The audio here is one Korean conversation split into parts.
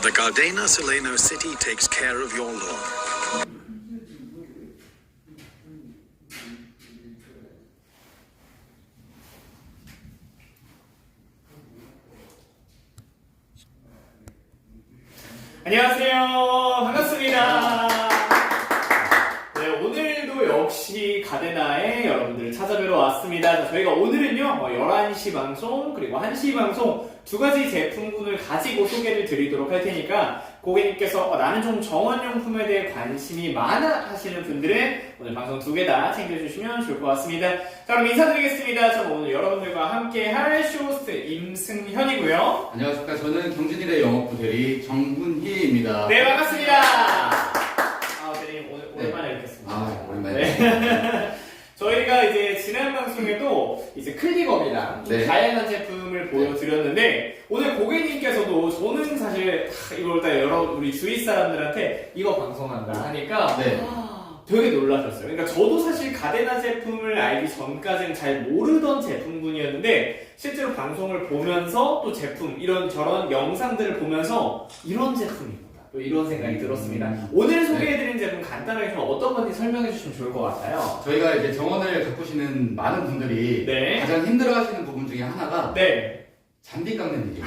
the Gardena Soleno City takes care of your lawn. 안녕하세요. 반갑습니다. 네, 오늘도 역시 가데나에 여러분들을 찾아뵈러 왔습니다. 자, 저희가 오늘은요, 11시 방송, 그리고 1시 방송 두 가지 제품군을 가지고 소개를 드리도록 할 테니까 고객님께서 나는 좀 정원용품에 대해 관심이 많아 하시는 분들은 오늘 방송 두 개 다 챙겨주시면 좋을 것 같습니다. 자, 그럼 인사드리겠습니다. 저는 오늘 여러분들과 함께 할 쇼호스트 임승현이고요. 안녕하십니까. 저는 경진일의 영업부 대리 정훈희입니다. 네, 반갑습니다. 대리님 오랜만에 뵙겠습니다. 오랜만에. 네. 저희가 이제 지난 방송에도 이제 클릭업이랑 네. 다양한 제품을 보여드렸는데 오늘 고객님께서도 저는 사실 이걸 딱 우리 주위 사람들한테 이거 방송한다 하니까 네. 되게 놀라셨어요. 그러니까 저도 사실 가데나 제품을 알기 전까지는 잘 모르던 제품군이었는데 실제로 방송을 보면서 또 제품 이런저런 영상들을 보면서 이런 제품이구나 또 이런 생각이 들었습니다. 오늘 소개해드린 제품 간단하게 좀 어떤 건지 설명해 주시면 좋을 것 같아요. 저희가 이제 정원을 가꾸시는 많은 분들이 네. 가장 힘들어하시는 부분 중에 하나가 네, 잔디 깎는 일이에요.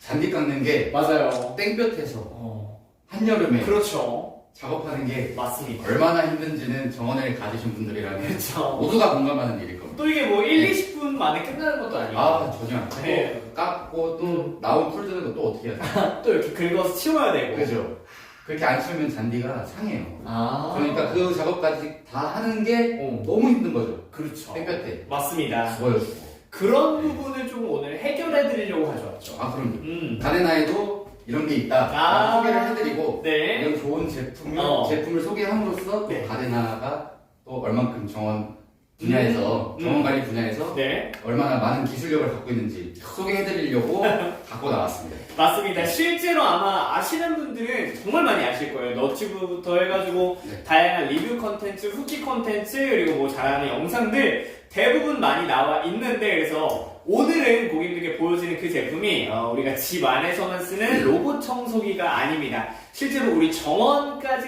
잔디 깎는 게 맞아요. 땡볕에서 한여름에 그렇죠. 작업하는 게 맞습니다. 얼마나 힘든지는 정원을 가지신 분들이라면 그렇죠. 모두가 공감하는 일일 겁니다. 또 이게 뭐 1, 20분 만에 끝나는 것도 아니고 전혀 안 깎고 네. 깎고 또 나온 풀 드는 거 또 어떻게 해야 돼요? 또 이렇게 긁어서 치워야 되고 그죠? 그렇게 안 치우면 잔디가 상해요. 그러니까 그러니까 그 작업까지 다 하는 게 너무 힘든 거죠. 그렇죠. 땡볕에 맞습니다. 죽어요, 죽어. 그런 부분을 좀 오늘 해결해 드리려고 가져왔죠. 그럼요. 가데나에도 이런 게 있다. 소개를 해드리고 네. 이런 좋은 제품을 소개함으로써 또 네. 가데나가 또 얼만큼 정원 분야에서 정원 관리 분야에서 네. 얼마나 많은 기술력을 갖고 있는지 소개해드리려고 갖고 나왔습니다. 맞습니다. 실제로 아마 아시는 분들은 정말 많이 아실 거예요. 너튜브부터 해가지고 네. 다양한 리뷰 컨텐츠, 후기 컨텐츠, 그리고 뭐 잘하는 영상들 대부분 많이 나와 있는데 그래서 오늘은 고객님들께 보여지는 그 제품이 우리가 집 안에서만 쓰는 로봇 청소기가 아닙니다. 실제로 우리 정원까지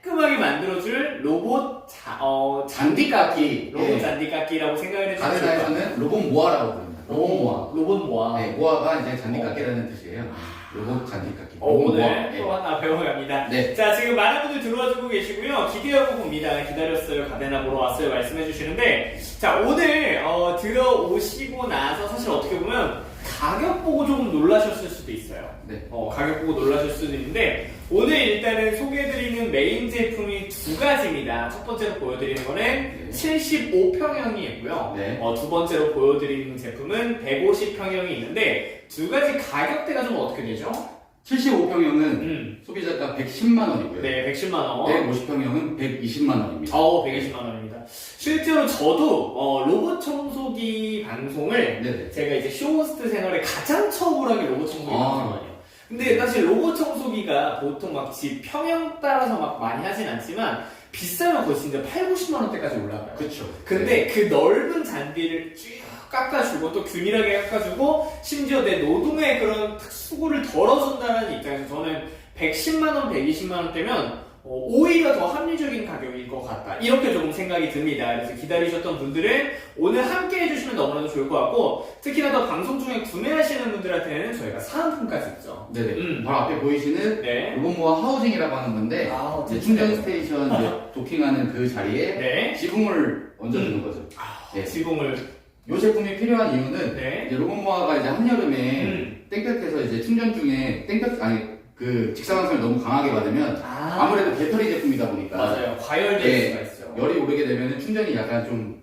깔끔하게 만들어줄 로봇 잔디 깎기. 로봇 잔디 깎기라고 생각을 해주시면 좋을 것 같아요. 가데나에서는 로봇 모아라고 부릅니다. 로봇 모아. 로봇 모아. 네, 모아가 이제 잔디 깎기라는 뜻이에요. 로봇 잔디 깎기. 오늘 또 하나 배워갑니다. 네. 자, 지금 많은 분들 들어와주고 계시고요. 기대하고 봅니다. 기다렸어요. 가데나 보러 왔어요. 말씀해 주시는데 자, 오늘 들어오시고 나서 사실 어떻게 보면 가격 보고 조금 놀라셨을 수도 있어요. 네. 가격 보고 놀라실 수도 있는데 오늘 일단은 소개해드리는 메인 제품이 두 가지입니다. 첫 번째로 보여드리는 거는 75평형이고요. 네. 두 번째로 보여드리는 제품은 150평형이 있는데 두 가지 가격대가 좀 어떻게 되죠? 75평형은 소비자가 110만 원이고요. 네, 110만 원. 150평형은 120만 원입니다. 120만 원입니다. 실제로 저도 로봇 청소기 방송을 네네. 제가 이제 쇼호스트 생활에 가장 처음으로 로봇 청소기 방송이에요. 근데 사실 로봇 청소기가 보통 막 집 평형 따라서 막 많이 하진 않지만 비싸면 거의 진짜 80, 90만 원대까지 올라가요. 그렇죠. 근데 그 넓은 잔디를 쭉 깎아주고 또 균일하게 깎아주고 심지어 내 노동의 그런 수고를 덜어준다는 입장에서 저는 110만 원, 120만 원대면 오히려 더 합리적인 가격일 것 같다. 이렇게 조금 생각이 듭니다. 그래서 기다리셨던 분들은 오늘 함께 해주시면 너무나도 좋을 것 같고 특히나 더 방송 중에 구매하시는 분들한테는 저희가 사은품까지 있죠. 네네. 바로 앞에 보이시는 네. 로봇모아 하우징이라고 하는 건데 이제 충전 스테이션 이제 도킹하는 그 자리에 네. 지붕을 얹어주는 거죠. 네. 지붕을 이 제품이 필요한 이유는 네. 이제 로봇모아가 이제 한여름에 땡볕에서 이제 충전 중에 그 직사광선을 너무 강하게 받으면 아무래도 배터리 제품이다 보니까 맞아요. 과열될 수가 있어요. 열이 오르게 되면 충전이 약간 좀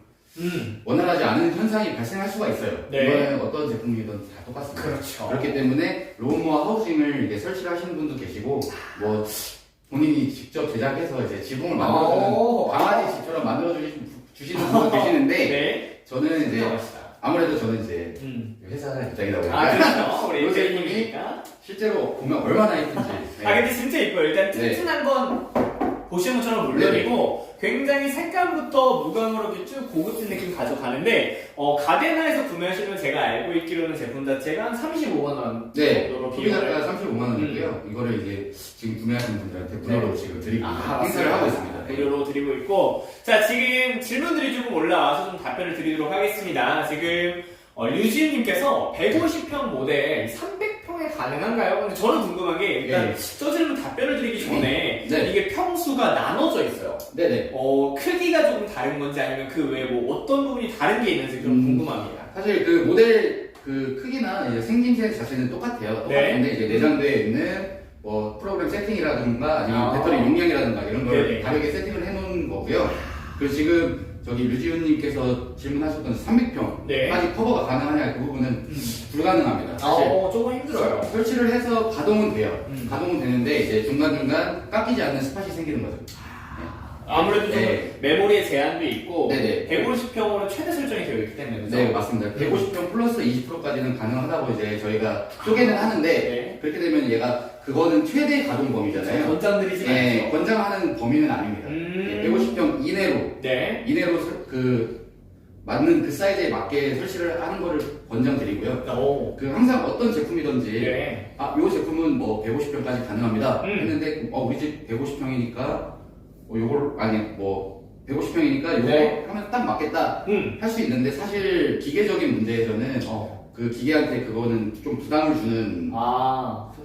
원활하지 않은 현상이 발생할 수가 있어요. 네. 이거는 어떤 제품이든 다 똑같습니다. 그렇죠. 그렇기 때문에 로봇모아 하우징을 이제 설치를 하시는 분도 계시고 뭐 본인이 직접 제작해서 이제 지붕을 만들어주는 강아지 집처럼 만들어주시는 분도 계시는데 네. 저는 이제 멋있다. 아무래도 저는 이제 회사 입장이다 보니까 그렇죠. 우리 이 제품이 제품이니까. 실제로 보면 얼마나 예쁜지. 근데 진짜 이뻐요. 일단 튼튼한 건 보시는 것처럼 물론이고 굉장히 색감부터 무광으로 이렇게 쭉 고급진 느낌 가져가는데 가데나에서 구매하시면 제가 알고 있기로는 제품 자체가 한 35만 원 네, 정도로 소비자가 비용을 있는데요. 이거를 이제 지금 구매하시는 분들한테 무료로 지금 드리고 행사를 맞습니다. 하고 있습니다. 네. 무료로 드리고 있고, 자, 지금 질문들이 조금 올라와서 좀 답변을 드리도록 하겠습니다. 지금 류지은님께서 150평 모델 300평에 가능한가요? 근데 저는 궁금한 게 일단 저 질문 답변을 드리기 전에 네. 이게 평수가 나눠져 있어요. 네네. 크기가 조금 다른 건지 아니면 그 외에 뭐 어떤 부분이 다른 게 있는지 좀 궁금합니다. 사실 그 모델 그 크기나 이제 생김새 자체는 똑같아요. 똑같은데 이제 내장되어 있는 뭐 프로그램 세팅이라든가 아니면 배터리 용량이라든가 이런 걸 네네. 다르게 세팅을 해놓은 거고요. 그리고 지금 저기 류지훈님께서 질문하셨던 300평까지 네. 커버가 가능하냐 그 부분은 불가능합니다. 사실 조금 힘들어요. 설치를 해서 가동은 돼요. 음. 가동은 되는데 이제 중간중간 깎이지 않는 스팟이 생기는 거죠. 아무래도 좀 네. 메모리에 제한도 있고 네네. 150평으로 최대 설정이 되어 있기 때문에 그죠? 네, 맞습니다. 150평 플러스 20%까지는 가능하다고 이제 저희가 소개는 하는데 네. 그렇게 되면 얘가 그거는 최대 가동 범위잖아요. 권장드리진 네, 않죠. 권장하는 범위는 아닙니다. 150평 이내로 네. 그 맞는 그 사이즈에 맞게 설치를 하는 거를 권장드리고요. 오. 그 항상 어떤 제품이든지 네. 요 제품은 뭐 150평까지 가능합니다. 음. 했는데 우리 집 150평이니까 요걸 아니 뭐 150평이니까 요거 네. 하면 딱 맞겠다 할 수 있는데 사실 기계적인 문제에서는 그 기계한테 그거는 좀 부담을 주는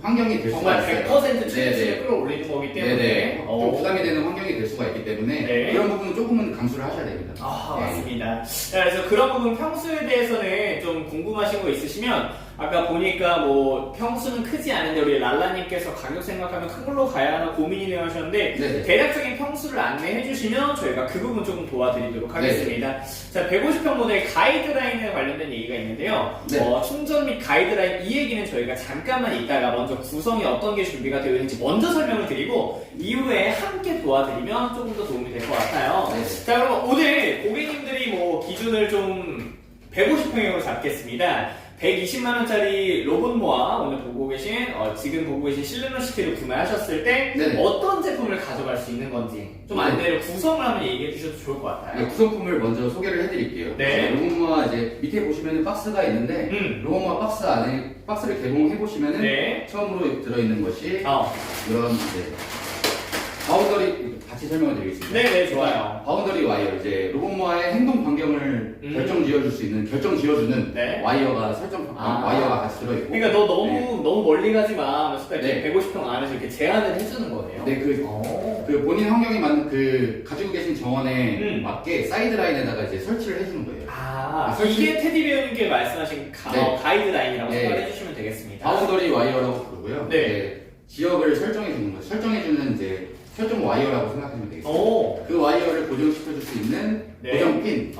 환경이 될 수가 정말 있어요. 100% 최대치를 끌어올리는 거기 때문에 네네. 좀 부담이 되는 환경이 될 수가 있기 때문에 네. 그런 부분은 조금은 감수를 하셔야 됩니다. 네. 맞습니다. 자, 그래서 그런 부분 평수에 대해서는 좀 궁금하신 거 있으시면 아까 보니까 뭐 평수는 크지 않은데 우리 랄라님께서 가격 생각하면 큰 걸로 가야 하나 고민이네요 하셨는데 네네. 대략적인 평수를 안내해 주시면 저희가 그 부분 조금 도와드리도록 하겠습니다. 자, 150평 모델 가이드라인에 관련된 얘기가 있는데요. 네. 충전 및 가이드라인 이 얘기는 저희가 잠깐만 이따가 먼저 구성이 어떤 게 준비가 되어 있는지 먼저 설명을 드리고 이후에 함께 도와드리면 조금 더 도움이 될 것 같아요. 네. 자, 그럼 오늘 고객님들이 뭐 기준을 좀 150평형으로 잡겠습니다. 120만원짜리 로봇모아 오늘 보고 계신 지금 보고 계신 실루너시티를 구매하셨을 때 네네. 어떤 제품을 가져갈 수 있는 건지 좀 안내를 구성을 한번 얘기해 주셔도 좋을 것 같아요. 네, 구성품을 먼저 소개를 해드릴게요. 네. 로봇모아 이제 밑에 보시면은 박스가 있는데 로봇모아 박스 안에 박스를 개봉해 보시면은 네. 처음으로 들어있는 것이 이런 이제 바운더리 같이 설명을 드리겠습니다. 네네, 좋아요. 바운더리 와이어 이제 로봇모아의 행동 반경을 결정 지어줄 수 있는 결정 지어주는 네. 와이어가 와이어가 같이 들어있고. 그러니까 너 너무 멀리 가지 마. 하면서 딱 네. 150평 안에서 이렇게 제한을 해주는 거네요. 네, 그 본인 환경에 맞는 그 가지고 계신 정원에 맞게 사이드라인에다가 이제 설치를 해주는 거예요. 이게 테디베어님께 말씀하신 네. 가이드라인이라고 네. 생각해 주시면 되겠습니다. 바운더리 와이어라고 부르고요. 네. 이제 지역을 설정해 주는 거예요. 설정해주는 이제 설정 와이어라고 생각하시면 되겠습니다. 그 와이어를 고정시켜줄 수 있는 네. 고정핀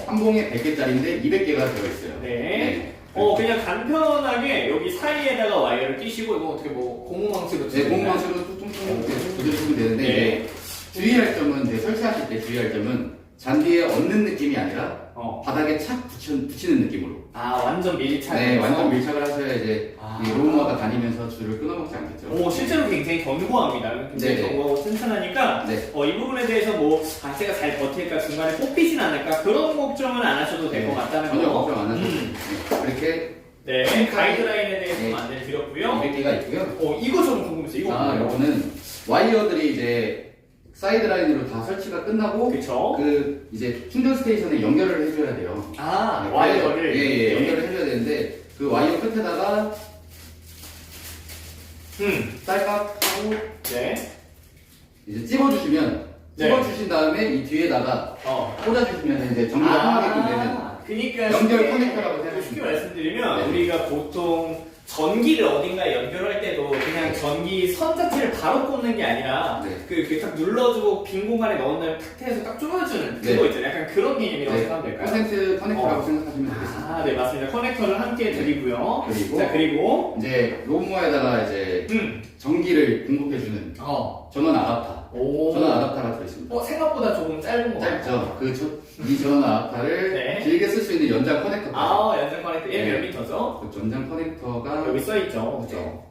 한 봉에 100개짜리인데 200개가 들어있어요. 네. 그냥 간편하게 여기 사이에다가 와이어를 끼시고 이거 어떻게 뭐 고무망치로 네, 고무망치로 퉁퉁퉁 부딪히면 되는데 네. 이제 주의할 점은 이제 설치하실 때 주의할 점은 잔디에 얹는 느낌이 아니라 바닥에 착 붙이는 느낌으로. 완전 밀착. 네, 완전 밀착을 하셔야 이제 이 로봇모아가 다니면서 줄을 끊어먹지 않겠죠. 실제로 굉장히 견고합니다. 굉장히 네네. 견고하고 튼튼하니까 네. 이 부분에 대해서 뭐 제가 잘 버틸까 중간에 뽑히진 않을까 그런 걱정은 안 하셔도 될 것 같다는 거. 전혀 걱정 안 하셔도 돼요. 이렇게 네, 가이드라인에 대해서 네. 안내를 드렸고요. 200개가 있고요. 이거 좀 궁금했어요. 이거 뭐예요? 요거는 와이어들이 이제 사이드 라인으로 다 설치가 끝나고 그쵸? 그 이제 충전 스테이션에 연결을 해줘야 돼요. 네, 와이어를. 예, 연결을 해줘야 되는데 그 와이어 끝에다가 딸깍하고 네. 이제 찝어주시면 네. 찝어주신 다음에 이 뒤에다가 꽂아주시면 이제 정리가 편하게끔 되는 그러니까 연결 쉽게- 커넥터라고 생각하시면 쉽게 말씀드리면 네. 우리가 보통 전기를 어딘가에 연결할 때도 그냥 전기 선 자체를 바로 꽂는 게 아니라 네. 그렇게 딱 눌러주고 빈 공간에 넣은 다음에 탁 트해서 딱 조여주는 네. 그거 있잖아요. 약간 그런 개념이라고 생각하면 될까요? 콘센트 커넥터라고 생각하시면 되겠습니다. 네, 맞습니다. 커넥터를 함께 드리고요. 그리고 그리고 이제 로봇모아에다가 이제 전기를 공급해주는 전원 아답터. 전원 아답터가 들어있습니다. 생각보다 조금 짧은 거 짧죠. 이 전원 아답터를 네. 길게 쓸 수 있는 연장 커넥터. 연장 커넥터 얘 몇 네. 미터죠? 그 전장 커넥터가 여기 써있죠. 그죠?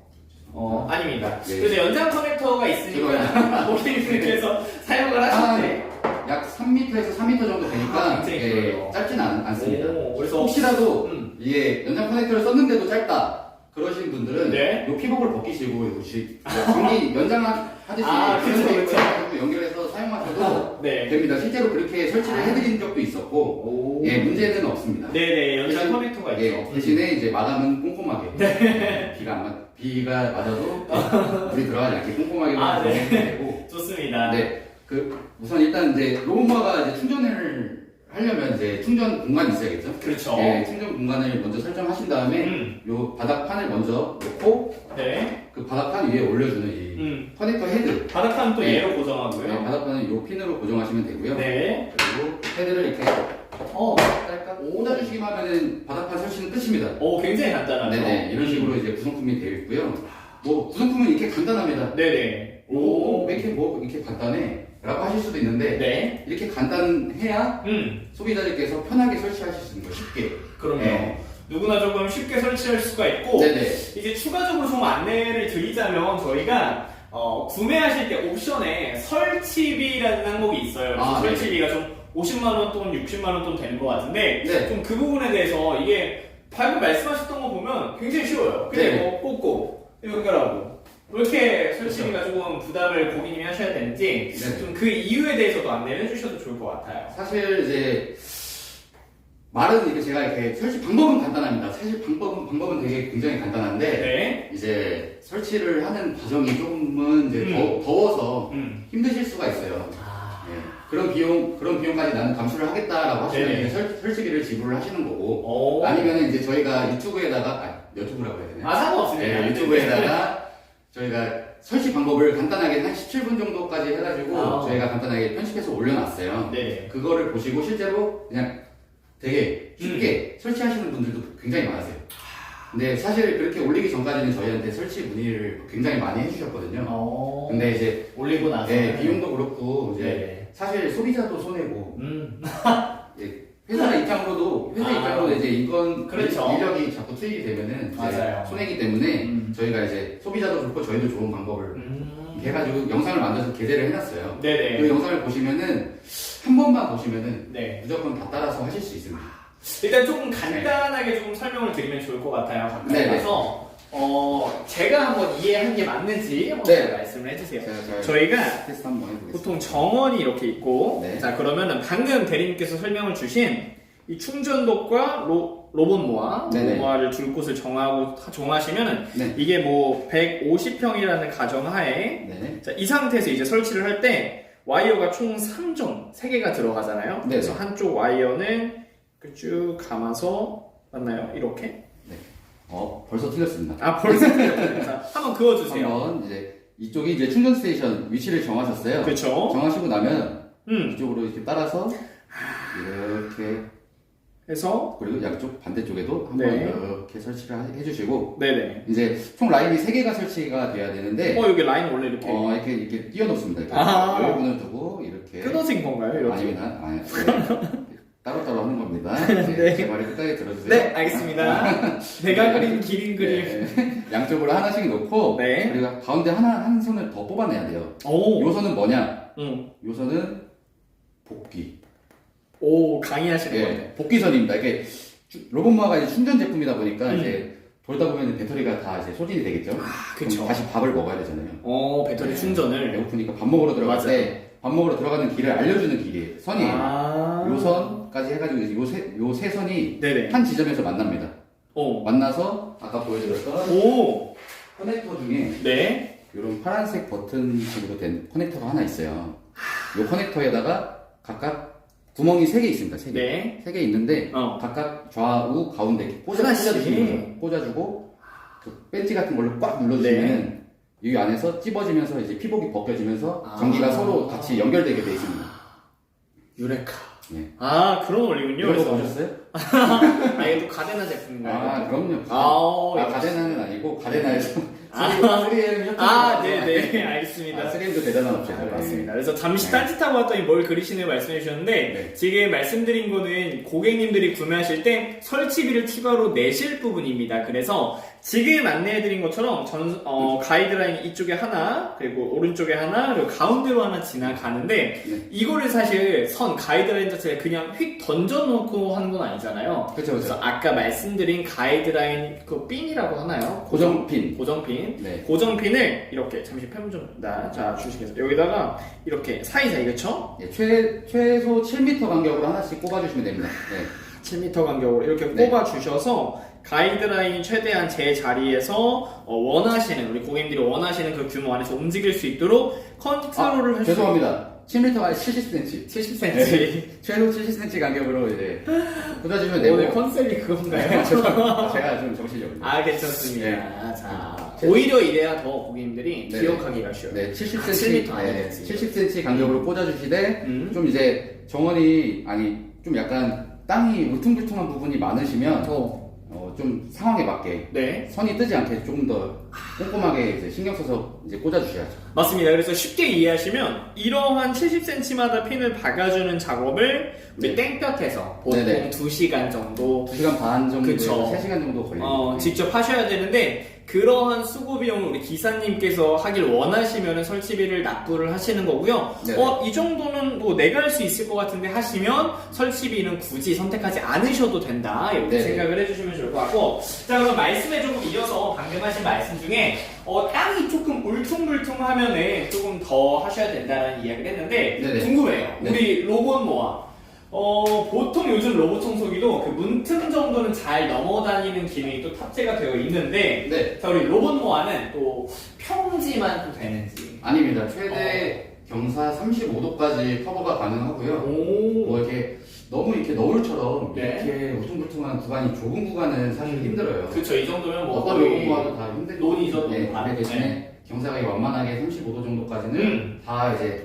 아닙니다. 네. 그래서 연장 커넥터가 있으니까 고객님께서 사용을 하실 때 약 3m에서 4m 정도 되니까 굉장히 길어요. 짧지는 않습니다. 그래서 혹시라도 이게 연장 커넥터를 썼는데도 짧다 그러신 분들은 네. 요 피복을 벗기시고 전기 연장하듯이 그쵸, 그쵸. 해가지고 연결해서 사용하셔도 네. 됩니다. 실제로 그렇게 설치를 해드린 적도 있었고 오. 예, 문제는 없습니다. 네네, 연장 커넥터가 있죠. 예, 대신에 이제 마감은 꼼꼼하게 네. 비가 맞아도 물이 들어가지 않게 꼼꼼하게 네. 되고 좋습니다. 네, 우선 일단 이제 로봇마가 이제 충전을 하려면 이제 충전 공간이 있어야겠죠. 그렇죠. 예, 충전 공간을 먼저 설정하신 다음에 요 바닥판을 먼저 놓고 네. 그 바닥판 위에 올려주는 이 커넥터 헤드. 바닥판 또 네. 얘로 고정하고요. 네, 바닥판은 요 핀으로 고정하시면 되고요. 네. 그리고 헤드를 이렇게 딸깍 꽂아주시기만 하면은 바닥판 설치는 끝입니다. 오, 굉장히 간단하죠. 네네, 이런 식으로 이제 구성품이 되어 있고요. 뭐 구성품은 이렇게 간단합니다. 네네. 왜 이렇게 이렇게 간단해? 라고 하실 수도 있는데 네. 이렇게 간단해야 소비자들께서 편하게 설치하실 수 있는 거예요. 쉽게. 그럼요. 네. 누구나 조금 쉽게 설치할 수가 있고, 네네. 이제 추가적으로 좀 안내를 드리자면 저희가 구매하실 때 옵션에 설치비라는 항목이 있어요. 그래서 네. 설치비가 좀 50만원 또는 60만원 돈 되는 것 같은데, 네. 좀 그 부분에 대해서 이게 방금 말씀하셨던 거 보면 굉장히 쉬워요. 그냥 네. 뭐 꽂고 연결하고 이렇게 설치비가 조금 부담을 고객님이 하셔야 되는지 네. 좀 그 이유에 대해서도 안내를 해주셔도 좋을 것 같아요. 사실 이제 말은 이렇게 제가 이렇게 설치 방법은 간단합니다. 사실 방법은 되게 굉장히 간단한데 네. 이제 설치를 하는 과정이 조금은 이제 더워서 힘드실 수가 있어요. 네. 그런 비용까지 나는 감수를 하겠다라고 하시면 네. 이제 설치비를 지불을 하시는 거고 오. 아니면 이제 저희가 유튜브에다가 유튜브라고 해야 되나요? 상관없습니다. 네, 유튜브에다가 저희가 설치 방법을 간단하게 한 17분 정도까지 해가지고 저희가 간단하게 편집해서 올려놨어요. 네. 그거를 보시고 실제로 그냥 되게 쉽게 설치하시는 분들도 굉장히 많으세요. 근데 사실 그렇게 올리기 전까지는 저희한테 설치 문의를 굉장히 많이 해주셨거든요. 근데 이제 올리고 나서 네, 비용도 그렇고 이제 네. 사실 소비자도 손해고 예, 회사 입장으로도 이제 인건 그렇죠. 인력이 자꾸 투입이 되면은 이제 맞아요. 손해기 때문에 저희가 이제 소비자도 좋고 저희도 좋은 방법을 해가지고 영상을 만들어서 게재를 해놨어요. 네네. 그 영상을 보시면은 한 번만 보시면은 네. 무조건 다 따라서 하실 수 있습니다. 일단 조금 간단하게 조금 설명을 드리면 좋을 것 같아요. 가까이 네네. 가서 제가 한번 이해한 게 맞는지 한번 네. 말씀을 해주세요. 제가 저희가 테스트 한번 해보겠습니다. 보통 정원이 이렇게 있고, 네. 자 그러면은 방금 대리님께서 설명을 주신 이 충전독과 로봇모아, 네네. 로봇모아를 둘 곳을 정하시면은 네. 이게 뭐 150평이라는 가정하에 네. 자, 이 상태에서 이제 설치를 할 때 와이어가 총 3개가 들어가잖아요. 네네. 그래서 한쪽 와이어는 쭉 감아서 맞나요? 이렇게? 벌써 틀렸습니다. 벌써 틀렸군요. 자, 한번 그어주세요. 한번 이제 이쪽이 이제 충전 스테이션 위치를 정하셨어요. 그렇죠. 정하시고 나면 이쪽으로 이렇게 따라서 이렇게 해서 그리고 양쪽 반대쪽에도 한번 네. 이렇게 설치를 해주시고 네네. 이제 총 라인이 3개가 설치가 돼야 되는데 여기 라인 원래 이렇게 이렇게 띄워놓습니다. 이렇게 열분을 두고 이렇게 끊어진 건가요? 이렇게? 아니 따로따로 하는 겁니다. 네. 제 말을 끝까지 들어주세요. 네, 알겠습니다. 내가 그린 기린 그림. 네. 양쪽으로 하나씩 놓고 네. 그리고 가운데 한 손을 더 뽑아내야 돼요. 오. 요선은 뭐냐? 응. 요선은 복귀. 오, 강의하시는 거예요. 네, 복귀선입니다. 이게 로봇마가 이제 충전 제품이다 보니까 음. 이제 돌다 보면 배터리가 다 이제 소진이 되겠죠. 그쵸. 그럼 다시 밥을 먹어야 되잖아요. 배터리 네. 충전을. 배고프니까 밥 먹으러 들어갈 맞아요. 때 밥 먹으러 들어가는 길을 알려주는 길이에요. 선이에요. 요 선까지 해가지고 요 세 선이 네네. 한 지점에서 만납니다. 오. 만나서 아까 보여드렸던 오. 커넥터 중에 네. 이런 파란색 버튼식으로 된 커넥터가 하나 있어요. 요 커넥터에다가 각각 구멍이 3개 있습니다. 3개. 네. 3개 있는데 각각 좌우 가운데 이렇게 꽂아주시는 거예요. 꽂아주고 그 벤치 같은 걸로 꽉 눌러주시면 이 안에서 찝어지면서 이제 피복이 벗겨지면서 전기가 서로 같이 연결되게 돼 있습니다. 유레카. 네. 그런 원리군요. 이런 거 보셨어요? 이게 또 가데나 제품인가요? 그럼요. 역시. 가데나는 아니고 가데나에서 3M 네네. 알겠습니다. 있습니다. 3M도 대단한 업체죠. 맞습니다. 그래서 잠시 딴짓하고 왔더니 뭘 그리시는 말씀해 주셨는데 네. 지금 말씀드린 거는 고객님들이 구매하실 때 설치비를 추가로 내실 부분입니다. 그래서 지금 안내해드린 것처럼 가이드라인 이쪽에 하나, 그리고 오른쪽에 하나, 그리고 가운데로 하나 지나가는데 네. 이거를 사실 가이드라인 자체가 그냥 휙 던져놓고 하는 건 아니잖아요. 그렇죠. 그래서 아까 말씀드린 가이드라인 그 핀이라고 하나요? 고정핀. 고정핀. 네. 고정핀을 이렇게 잠시 펜 좀 자 주시겠어요? 여기다가 이렇게 사이사이 그쵸? 예, 최소 7m 간격으로 하나씩 꼽아주시면 됩니다. 네. 7m 간격으로 이렇게 네. 꼽아 주셔서 가이드라인 최대한 제 자리에서 원하시는 우리 고객님들이 원하시는 그 규모 안에서 움직일 수 있도록 컨트롤을 할 수. 죄송합니다. 7m가 70cm. 70cm. 최소 70cm 간격으로 이제 꽂아주시면 되고. 오늘 컨셉이 그건가요? 제가 좀 정신적으로. 아 괜찮습니다. 네. 자 오히려 이래야 더 고객님들이 네. 기억하기가 쉬워요. 네, 70cm, 7m 네, 70cm 간격으로 꽂아주시되 좀 이제 정원이 좀 약간 땅이 울퉁불퉁한 부분이 많으시면 좀 상황에 맞게 네. 선이 뜨지 않게 조금 더 꼼꼼하게 이제 신경 써서 이제 꽂아주셔야죠. 맞습니다. 그래서 쉽게 이해하시면 이러한 70cm마다 핀을 박아주는 작업을 우리 네. 땡볕에서 보통 네네. 2시간 정도 2시간 반 정도에서 그쵸. 3시간 정도 걸립니다. 직접 하셔야 되는데 그러한 수고 비용을 우리 기사님께서 하길 원하시면 설치비를 납부를 하시는 거고요. 네네. 이 정도는 뭐 내가 할 수 있을 것 같은데 하시면 설치비는 굳이 선택하지 않으셔도 된다. 이렇게 네네. 생각을 해주시면 좋을 것 같고. 자, 그럼 말씀에 조금 이어서 방금 하신 말씀 중에 땅이 조금 울퉁불퉁하면은 조금 더 하셔야 된다는 이야기를 했는데 네네. 궁금해요. 네. 우리 로봇 모아. 보통 요즘 로봇 청소기도 그 문틈 정도는 잘 넘어다니는 기능이 또 탑재가 되어 있는데, 네. 자, 우리 로봇 모아는 또 평지만 또 되는지. 아닙니다. 최대 경사 35도까지 커버가 가능하고요. 오. 뭐 이렇게 너무 이렇게 너울처럼 네. 이렇게 울퉁불퉁한 구간이 좁은 구간은 사실 힘들어요. 그쵸, 이 정도면 뭐. 어떤 로봇 모아도 다 힘들고. 논이죠, 네, 논. 근데 대신에 경사가 완만하게 35도 정도까지는 다 이제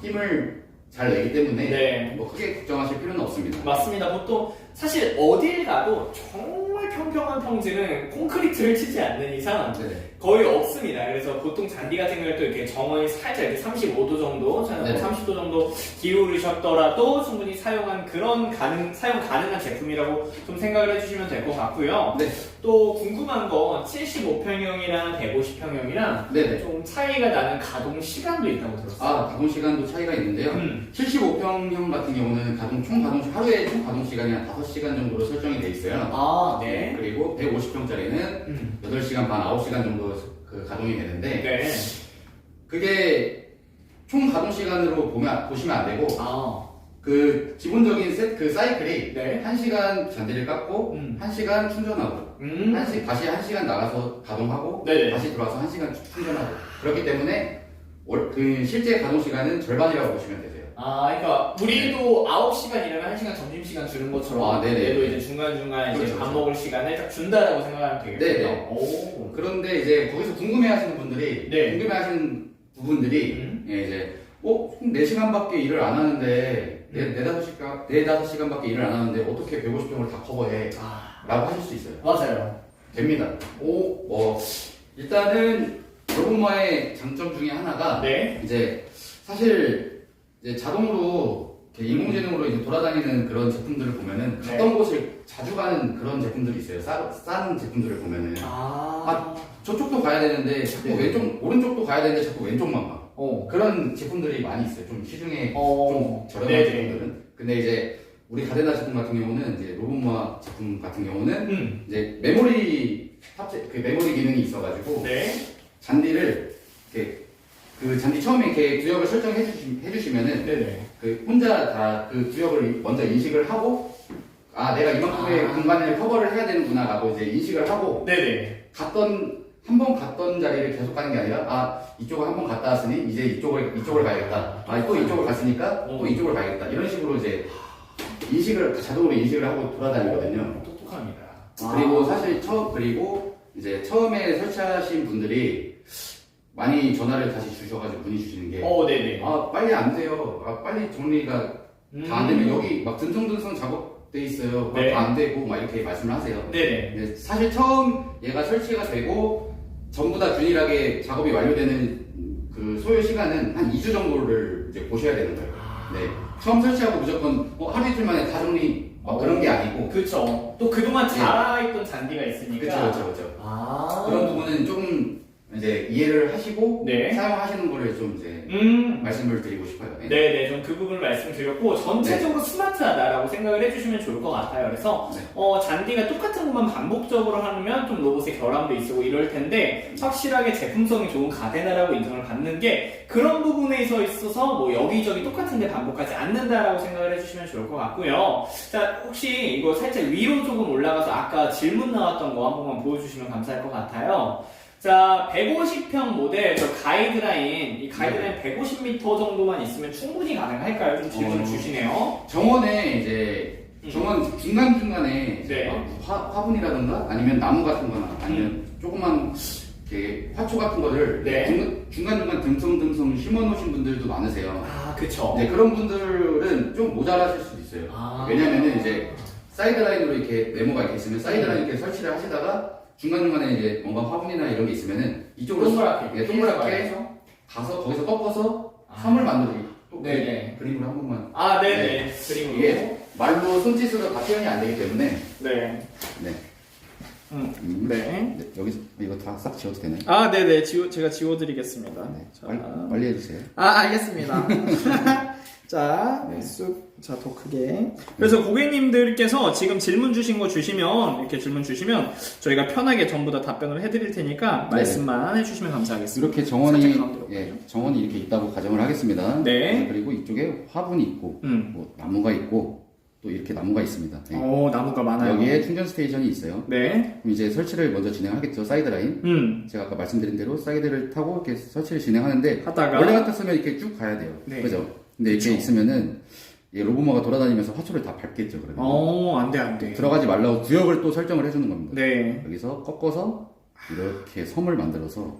힘을 잘 내기 때문에 네. 뭐 크게 걱정하실 필요는 없습니다. 맞습니다. 보통 사실 어딜 가도 정말 평평한 평지는 콘크리트를 치지 않는 이상 네네. 거의 없습니다. 그래서 보통 잔디 같은 경우에 또 이렇게 정원이 살짝 이렇게 35도 정도, 네. 30도 정도 기울으셨더라도 충분히 사용 가능한 제품이라고 좀 생각을 해주시면 될 것 같고요. 네. 또 궁금한 건 75평형이랑 150평형이랑 네네. 좀 차이가 나는 가동 시간도 있다고 들었어요. 가동 시간도 차이가 있는데요. 75평형 같은 경우는 하루에 총 가동 시간이 한 5시간 정도로 설정이 돼 있어요. 아, 네. 그리고 150평짜리는 8시간 반, 9시간 정도 그 가동이 되는데 네. 그게 총 가동 시간으로 보시면 안 되고 아, 그 기본적인 그 사이클이 네. 1시간 잔디를 깎고 1시간 충전하고 다시 1시간 나가서 가동하고 네네. 다시 들어와서 1시간 충전하고 그렇기 때문에 그 실제 가동 시간은 절반이라고 보시면 되세요. 그러니까 우리도 9시간 일하면 1시간 점심시간 주는 것처럼 네네. 얘도 이제 중간중간 이제 그렇죠, 밥 그렇죠. 먹을 시간을 딱 준다라고 생각하면 되겠군요. 네네. 오. 그런데 이제 거기서 궁금해하시는 분들이 네. 궁금해하시는 부분들이 예, 이제 4시간밖에 일을 안 하는데 4-5시간밖에 일을 안 하는데 어떻게 150평을 다 커버해? 라고 하실 수 있어요. 맞아요. 됩니다. 일단은 로봇모아의 장점 중에 하나가 네. 이제 사실 이제 자동으로 이렇게 인공지능으로 이제 돌아다니는 그런 제품들을 보면은 네. 갔던 곳을 자주 가는 그런 제품들이 있어요. 싼 제품들을 보면은 저쪽도 가야 되는데 자꾸 네. 오른쪽도 가야 되는데 자꾸 왼쪽만 가. 어. 그런 제품들이 많이 있어요. 좀 시중에 좀 저렴한 네네. 제품들은. 근데 이제 우리 가데나 제품 같은 경우는 이제 로봇모아 제품 같은 경우는 이제 메모리 기능이 있어가지고 네. 잔디를 이렇게 그 잔디 처음에 이렇게 구역을 설정해 주시면은 네네. 그 혼자 다 그 구역을 먼저 인식을 하고 내가 이만큼의 공간을 커버를 해야 되는구나라고 이제 인식을 하고 네네. 한 번 갔던 자리를 계속 가는 게 아니라 이쪽을 한 번 갔다 왔으니 이제 이쪽을 가야겠다. 또 이쪽을 갔으니까 또 이쪽을 가야겠다. 이런 식으로 이제 자동으로 인식을 하고 돌아다니거든요. 똑똑합니다. 그리고 사실 이제 처음에 설치하신 분들이 많이 전화를 다시 주셔가지고 문의 주시는 게 네네. 빨리 안 돼요. 빨리 정리가 다 안 되면 여기 막 듬성듬성 작업돼 있어요. 네. 다 안 되고 막 이렇게 말씀을 하세요. 네네. 근데 사실 처음 얘가 설치가 되고 전부 다 균일하게 작업이 완료되는 그 소요 시간은 한 2주 정도를 이제 보셔야 되는 거예요. 네. 처음 설치하고 무조건 하루 이틀 만에 다 정리 그런 게 아니고. 그쵸. 또 그동안 자라있던 잔디가 있으니까. 그쵸. 아. 그런 부분은 조금 이제 이해를 하시고 네. 사용하시는 거를 좀 이제 말씀을 드리고 싶어요. 네네, 좀 그 부분을 말씀드렸고 전체적으로 스마트하다라고 생각을 해주시면 좋을 것 같아요. 그래서 네. 잔디가 똑같은 것만 반복적으로 하면 좀 로봇의 결함도 있고 이럴 텐데 확실하게 제품성이 좋은 가데나라고 인정을 받는 게 그런 부분에 있어서 뭐 여기저기 똑같은데 반복하지 않는다라고 생각을 해주시면 좋을 것 같고요. 자, 혹시 이거 살짝 위로 조금 올라가서 아까 질문 나왔던 거 한 번만 보여주시면 감사할 것 같아요. 자, 150평 모델, 저 가이드라인, 이 가이드라인 150m 정도만 있으면 충분히 가능할까요? 좀 질문을 주시네요. 정원에 이제 정원 중간중간에 네. 화분이라든가 아니면 나무 같은 거나 아니면 조그만 이렇게 화초 같은 거를 네. 중간중간 듬성듬성 심어 놓으신 분들도 많으세요. 아, 그쵸. 네, 그런 분들은 좀 모자라실 수도 있어요. 아. 왜냐면은 이제 사이드라인으로 이렇게 네모가 이렇게 있으면 사이드라인 이렇게 설치를 하시다가 중간중간에 이제 뭔가 화분이나 이런 게 있으면은 이쪽으로 동그랗게 가서 거기서 꺾어서 섬을 만들기. 또 네네. 그림으로 한 번만. 아, 네네. 그림으로. 이게 말로 손짓으로 다 표현이 안 되기 때문에. 네. 네. 네. 네. 여기서 이거 다 싹 지워도 되나요? 아, 네네. 제가 지워드리겠습니다. 네. 자. 빨리 해주세요. 아, 알겠습니다. 자, 네. 자, 더 크게. 그래서 고객님들께서 지금 질문 주신 거 주시면, 이렇게 질문 주시면, 저희가 편하게 전부 다 답변을 해드릴 테니까, 네. 말씀만 해주시면 감사하겠습니다. 이렇게 정원이, 살짝 가운데로 정원이 이렇게 있다고 가정을 하겠습니다. 네. 그리고 이쪽에 화분이 있고, 뭐 나무가 있고, 또 이렇게 나무가 있습니다. 네. 오, 나무가 많아요. 여기에 충전 스테이션이 있어요. 네. 그럼 이제 설치를 먼저 진행하겠죠. 사이드라인. 제가 아까 말씀드린 대로 사이드를 타고 이렇게 설치를 진행하는데 하다가 원래 같았으면 이렇게 쭉 가야 돼요. 네. 그죠? 근데 이렇게 있으면은 로보마가 돌아다니면서 화초를 다 밟겠죠. 그러면 안 돼. 들어가지 말라고 구역을 또 설정을 해주는 겁니다. 네. 여기서 꺾어서 이렇게 섬을 만들어서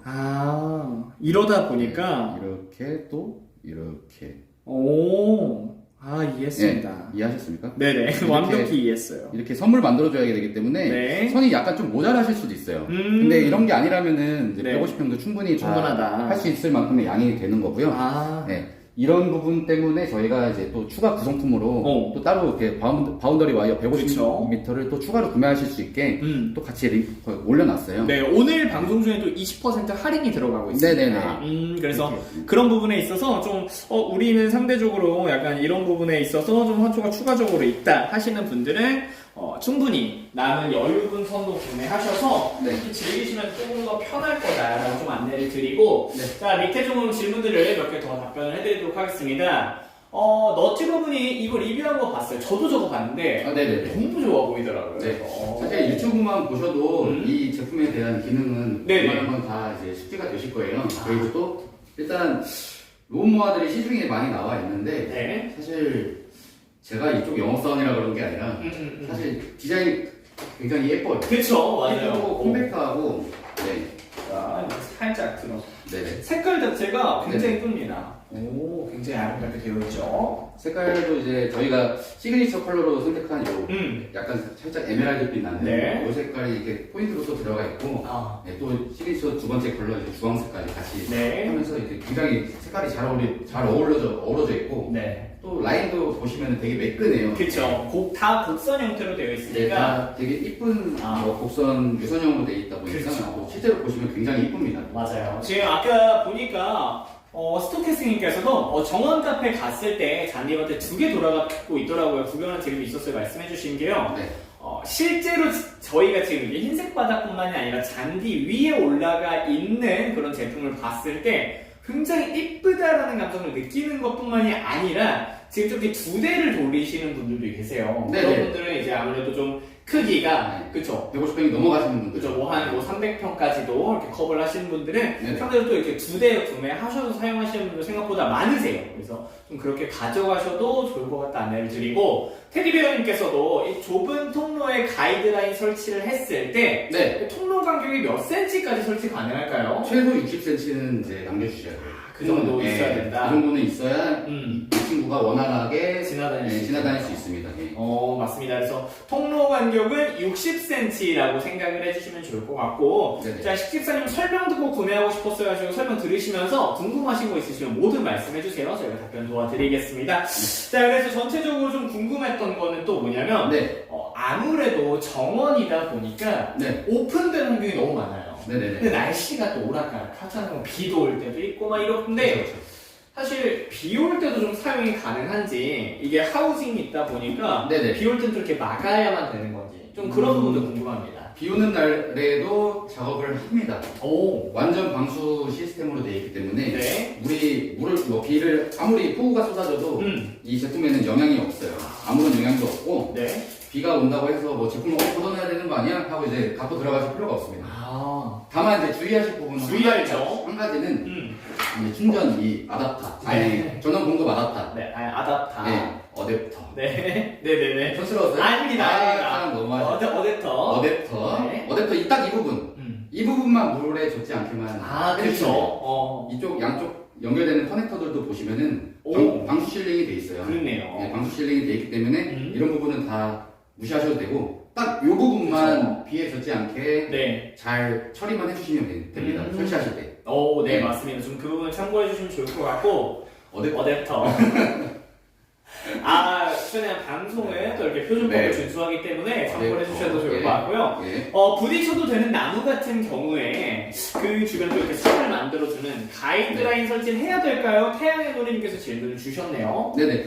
이러다 보니까 이렇게 또 이렇게 이해했습니다. 네, 이해하셨습니까? 네네. 이렇게, 완벽히 이해했어요. 이렇게 선물 만들어줘야 되기 때문에 네. 선이 약간 좀 모자라실 수도 있어요. 근데 이런 게 아니라면은 이제 네. 150평도 충분히 충분하다. 할 수 있을 만큼의 양이 되는 거고요. 네. 이런 부분 때문에 저희가 이제 또 추가 구성품으로 또 따로 이렇게 바운더리 와이어 150m를 또 추가로 구매하실 수 있게 또 같이 올려놨어요. 네, 오늘 방송 중에 또 20% 할인이 들어가고 있습니다. 네네네. 그래서 이렇게. 그런 부분에 있어서 좀 우리는 상대적으로 약간 이런 부분에 있어서 좀 화초가 추가적으로 있다 하시는 분들은 충분히 남은 여유분 선도 구매하셔서 네. 즐기시면 조금 더 편할 거다라고 좀 안내를 드리고 네. 자, 밑에 좀 질문들을 몇 개 더 답변을 해드리도록 하겠습니다. 너티 부분이 이거 리뷰한 거 봤어요. 저도 저거 봤는데 네네네. 너무 좋아 보이더라고요. 네. 사실 유튜브만 보셔도 이 제품에 대한 기능은 네네. 웬만하면 다 이제 숙지가 되실 거예요. 그리고 또 일단 로봇모아들이 시중에 많이 나와 있는데 네. 사실 제가 이쪽 영업사원이라 그런 게 아니라 사실 디자인이 굉장히 예뻐요. 그쵸, 맞아요. 예쁘고 컴팩트하고 네. 자, 살짝 들어. 네네. 색깔 자체가 굉장히 예쁩니다. 오, 굉장히 아름답게 되어 있죠. 색깔도 이제 저희가 시그니처 컬러로 선택한 요 약간 살짝 에메랄드빛 나는 네. 요 색깔이 이렇게 포인트로 또 들어가 있고 네, 또 시그니처 두 번째 컬러 이제 주황 색깔이 같이 네. 하면서 이렇게 굉장히 색깔이 잘 어우러져 있고 네. 또 라인도 보시면 되게 매끈해요. 그쵸. 다 곡선 형태로 되어 네, 있으니까. 다 되게 이쁜 곡선 유선형으로 되어 있다 보니까 그렇죠. 실제로 보시면 굉장히 이쁩니다. 맞아요. 지금 아까 보니까 스토캐스님께서도 정원 카페 갔을 때 잔디밭에 2개 돌아가고 있더라고요. 구경한 재미도 있었어요. 말씀해 주신 게요. 네. 실제로 저희가 지금 이게 흰색 바닥뿐만이 아니라 잔디 위에 올라가 있는 그런 제품을 봤을 때 굉장히 이쁘다라는 감성을 느끼는 것뿐만이 아니라 지금 저렇게 2대를 돌리시는 분들도 계세요. 네네. 그런 분들은 이제 아무래도 좀 크기가 네. 그쵸. 150평이 넘어가시는 분들. 그죠. 한 300평까지도 이렇게 커버를 하시는 분들은 네네. 상대로 또 이렇게 2대 구매하셔서 사용하시는 분들 생각보다 많으세요. 그래서 좀 그렇게 가져가셔도 좋을 것 같다 안내를 드리고 테디베어님께서도 이 좁은 통로에 가이드라인 설치를 했을 때 네. 통로 간격이 몇 cm까지 설치 가능할까요? 최소 60cm는 이제 남겨주셔야 돼요. 그 정도 있어야 된다. 그 정도는 있어야 이 친구가 원활하게 지나다닐 수 있습니다. 예. 맞습니다. 그래서 통로 간격은 60cm라고 생각을 해주시면 좋을 것 같고, 네네. 자, 식집사님 설명 듣고 구매하고 싶었어요 하시고 설명 들으시면서 궁금하신 거 있으시면 모두 말씀해주세요. 저희가 답변 도와드리겠습니다. 자, 그래서 전체적으로 좀 궁금했던 거는 또 뭐냐면, 네. 아무래도 정원이다 보니까 네. 오픈된 환경이 너무 많아요. 네네네. 근데 날씨가 또 오락가락 하잖아요. 비도 올 때도 있고 막 이런데, 그렇죠. 사실 비 올 때도 좀 사용이 가능한지, 이게 하우징이 있다 보니까 네네. 비 올 때는 또 이렇게 막아야만 되는 건지 좀 그런 부분도 궁금합니다. 비 오는 날에도 작업을 합니다. 오, 완전 방수 시스템으로 되어 있기 때문에 네, 비를 아무리 폭우가 쏟아져도 이 제품에는 영향이 없어요. 아무런 영향도 없고 네. 비가 온다고 해서 뭐 제품을 걷어내야 되는 거 아니야? 하고 이제 갖고 들어가실 필요가 없습니다. 아, 다만 이제 주의하실 부분은 주의하죠. 한 가지는 이 충전 이 아답터, 네. 전원 공급 아답터, 네, 아답타. 네, 어댑터. 네, 네네네. 촌스러웠어요? 아닙니다, 아닙니다. 너무 많이. 어댑터. 어댑터. 네. 어댑터 딱 이 부분. 이 부분만 물에 젖지 않게만. 아, 그렇죠. 이쪽 양쪽 연결되는 커넥터들도 보시면은 오. 방수 실링이 돼 있어요. 그렇네요. 네, 방수 실링이 돼 있기 때문에 이런 부분은 다 무시하셔도 되고 딱 이 부분만 비에 젖지 않게 네. 잘 처리만 해주시면 됩니다. 설치하실 때. 오, 네, 네. 맞습니다. 좀 그 부분 참고해 주시면 좋을 것 같고, 어댑터. 어댑터. 최대한 방송을 또 이렇게 표준법을 네. 준수하기 때문에 참고를 어댑터. 해주셔도 좋을 예. 것 같고요. 예. 부딪혀도 되는 나무 같은 경우에 그 주변도 이렇게 선을 만들어주는 가이드라인 설치를 해야 될까요? 태양의 노리님께서 질문을 주셨네요. 네네.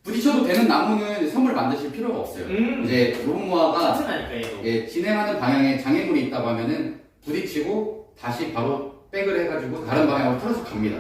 부딪혀도 되는 나무는 선물 만드실 필요가 없어요. 이제 로봇모아가 튼튼하니까 얘도. 예, 진행하는 방향에 장애물이 있다고 하면은 부딪히고 다시 바로 백을 해가지고 다른 방향으로 틀어서 갑니다.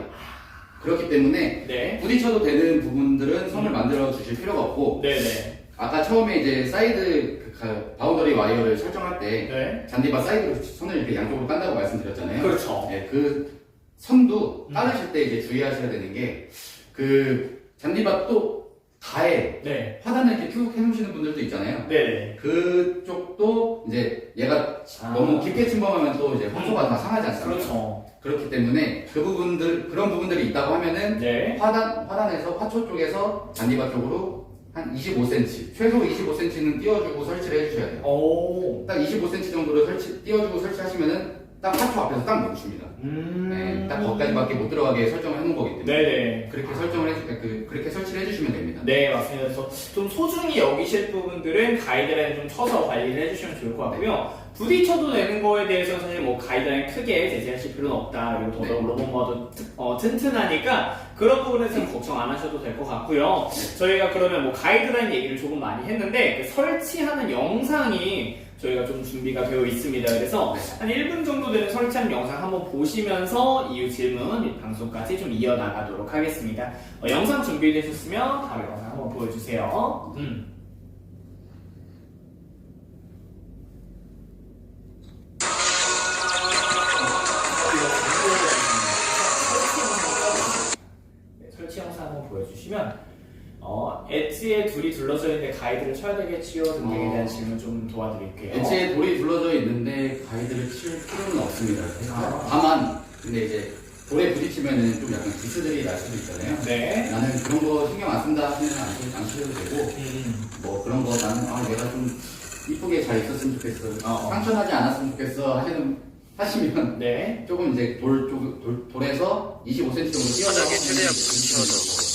그렇기 때문에 네. 부딪혀도 되는 부분들은 선을 만들어 주실 필요가 없고 네네. 아까 처음에 이제 사이드 바운더리 와이어를 설정할 때 네. 잔디바 사이드로 선을 이렇게 양쪽으로 깐다고 말씀드렸잖아요. 그렇죠. 예, 그 선도 따르실 때 이제 주의하셔야 되는 게 그 잔디바 또 가에 네. 화단을 이렇게 쭉 해놓으시는 분들도 있잖아요. 네네. 그쪽도 이제 얘가 너무 깊게 침범하면 또 이제 화초가 다 상하지 않습니까? 그렇죠. 그렇기 때문에 그런 부분들이 있다고 하면은 네. 화단에서 화초 쪽에서 잔디바 쪽으로 한 25cm, 최소 25cm는 띄워주고 설치를 해주셔야 돼요. 오. 딱 25cm 정도를 띄워주고 설치하시면은 딱 화초 앞에서 딱 멈춥니다. 네, 딱 거기까지밖에 못 들어가게 설정을 해놓은 거기 때문에. 네네. 그렇게 그렇게 설치를 해주시면 됩니다. 네, 맞습니다. 그래서 좀 소중히 여기실 부분들은 가이드라인 좀 쳐서 관리를 해주시면 좋을 것 같고요. 부딪혀도 되는 거에 대해서 사실 뭐 가이드라인 크게 제시하실 필요는 없다. 그리고 더더욱 네. 로봇모아도 튼튼하니까 그런 부분에서는 걱정 안 하셔도 될 것 같고요. 저희가 그러면 뭐 가이드라인 얘기를 조금 많이 했는데 그 설치하는 영상이 저희가 좀 준비가 되어 있습니다. 그래서 한 1분 정도 되는 설치하는 영상 한번 보시면서 이후 질문, 방송까지 좀 이어나가도록 하겠습니다. 영상 준비되셨으면 바로 영상 한번 보여주세요. 네, 설치 영상 한번 보여주시면 엣지에 둘이 둘러져 있는데 가이드를 쳐야 되겠지요? 등등에 대한 질문 좀 도와드릴게요. 엣지에 돌이 둘러져 있는데 가이드를 칠 필요는 없습니다. 다만 근데 이제 돌에 부딪히면은 좀 약간 기스들이 날 수도 있잖아요. 네. 나는 그런 거 신경 안 쓴다 하면 안 쓰셔도 되고 뭐 그런 거 나는 내가 좀 이쁘게 잘 있었으면 좋겠어. 상처나지 않았으면 좋겠어 하시면 네. 조금 이제 돌에서 25cm 정도 띄어서 바닥에 최대한 붙여서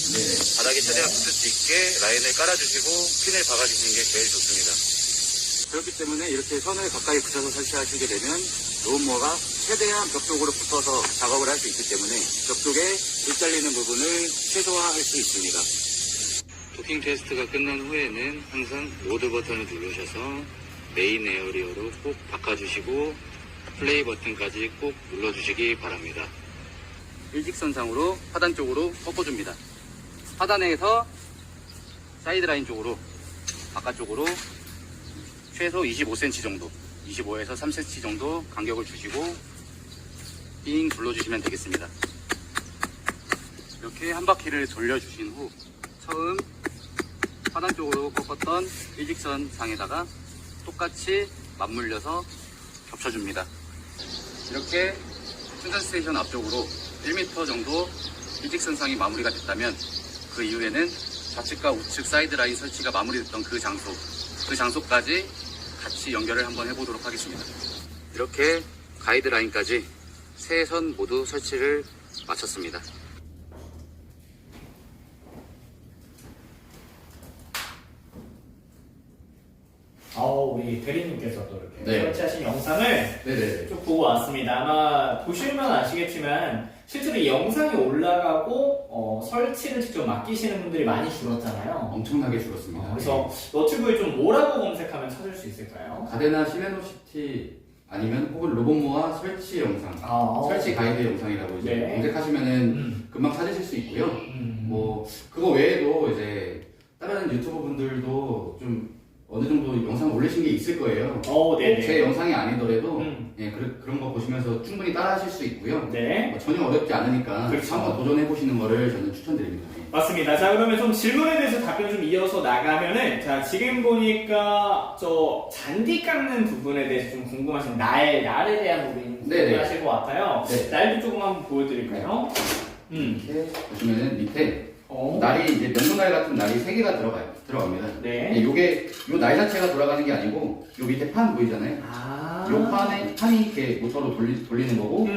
네. 바닥에 최대한 붙을 수 있게 라인을 깔아주시고 핀을 박아주시는 게 제일 좋습니다. 그렇기 때문에 이렇게 선을 가까이 붙여서 설치하시게 되면 로봇모어가 최대한 벽 쪽으로 붙어서 작업을 할 수 있기 때문에 벽 쪽에 일잘리는 부분을 최소화할 수 있습니다. 토킹 테스트가 끝난 후에는 항상 모드 버튼을 누르셔서 메인 에어리어로 꼭 바꿔주시고 플레이 버튼까지 꼭 눌러주시기 바랍니다. 일직선상으로 하단 쪽으로 꺾어줍니다. 하단에서 사이드라인 쪽으로 바깥쪽으로 최소 25cm 정도 25에서 3cm 정도 간격을 주시고 삥 둘러주시면 되겠습니다. 이렇게 한 바퀴를 돌려주신 후 처음 하단 쪽으로 꺾었던 일직선 상에다가 똑같이 맞물려서 겹쳐줍니다. 이렇게 충전 스테이션 앞쪽으로 1m 정도 일직선상이 마무리가 됐다면 그 이후에는 좌측과 우측 사이드라인 설치가 마무리됐던 그 장소까지 같이 연결을 한번 해보도록 하겠습니다. 이렇게 가이드라인까지 세 선 모두 설치를 마쳤습니다. 우리 대리님께서 또 이렇게 네. 설치하신 영상을 네네. 쭉 보고 왔습니다. 아마 보시면 아시겠지만 실제로 이 영상이 올라가고 설치를 직접 맡기시는 분들이 많이 줄었잖아요. 엄청나게 줄었습니다. 그래서 너튜브에 좀 뭐라고 검색하면 찾을 수 있을까요? 가데나 시네노시티 아니면 혹은 로봇모아 설치 영상, 설치 가이드 영상이라고 이제 네. 검색하시면은 금방 찾으실 수 있고요. 뭐 그거 외에도 이제 다른 유튜버 분들도 좀 어느 정도 영상 올리신 게 있을 거예요. 네네. 제 영상이 아니더라도 예, 그런 거 보시면서 충분히 따라하실 수 있고요. 네. 뭐 전혀 어렵지 않으니까 그렇죠. 한번 도전해 보시는 거를 저는 추천드립니다. 예. 맞습니다. 자, 그러면 좀 질문에 대해서 답변 좀 이어서 나가면은, 자, 지금 보니까 저 잔디 깎는 부분에 대해서 좀 궁금하신 날에 대한 부분이 네네. 궁금하실 것 같아요. 네. 날도 조금 한번 보여드릴까요? 이렇게 보시면은 밑에 어. 날이 이제 명도날 같은 날이 3개가 들어갑니다. 네. 요 날 자체가 돌아가는 게 아니고 요 밑에 판 보이잖아요. 요 판이 이렇게 모터로 돌리는 거고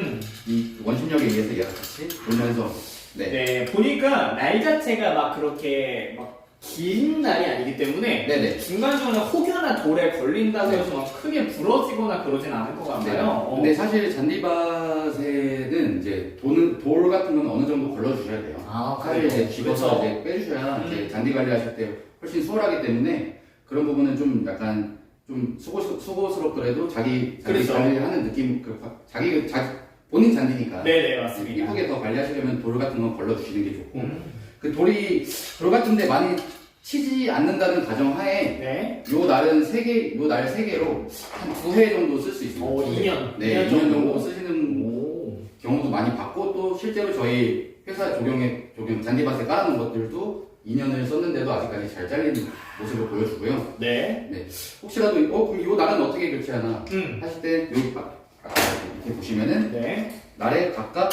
이 원심력에 의해서 얘가 같이 돌면서 네, 보니까 날 자체가 막 그렇게 막 긴 날이 아니기 때문에 네네. 중간중간에 혹여나 돌에 걸린다고 네. 해서 막 크게 부러지거나 그러진 않을 것 같아요. 근데 사실 잔디밭에는 이제 돌 같은 건 어느 정도 걸러주셔야 돼요. 칼을 이제 집어서 그렇죠. 이제 빼주셔야 이제 잔디 관리하실 때 훨씬 수월하기 때문에 그런 부분은 좀 약간 좀 수고스럽더라도 자기 그렇죠. 관리하는 느낌, 본인 잔디니까. 네네, 맞습니다. 이쁘게 더 관리하시려면 돌 같은 건 걸러주시는 게 좋고 그 돌이 돌 같은데 많이 치지 않는다는 가정하에 네. 요 날 3개로 한 9회 정도 쓸 수 있습니다. 2년. 네, 2년 정도 쓰시는 오. 경우도 많이 봤고 또 실제로 저희 회사 조경 잔디밭에 깔아놓은 것들도 2년을 썼는데도 아직까지 잘 잘리는 모습을 보여주고요. 네. 네, 혹시라도 그럼 요 날은 어떻게 교체하나 하실 때 여기 이렇게 보시면은 네. 날에 각각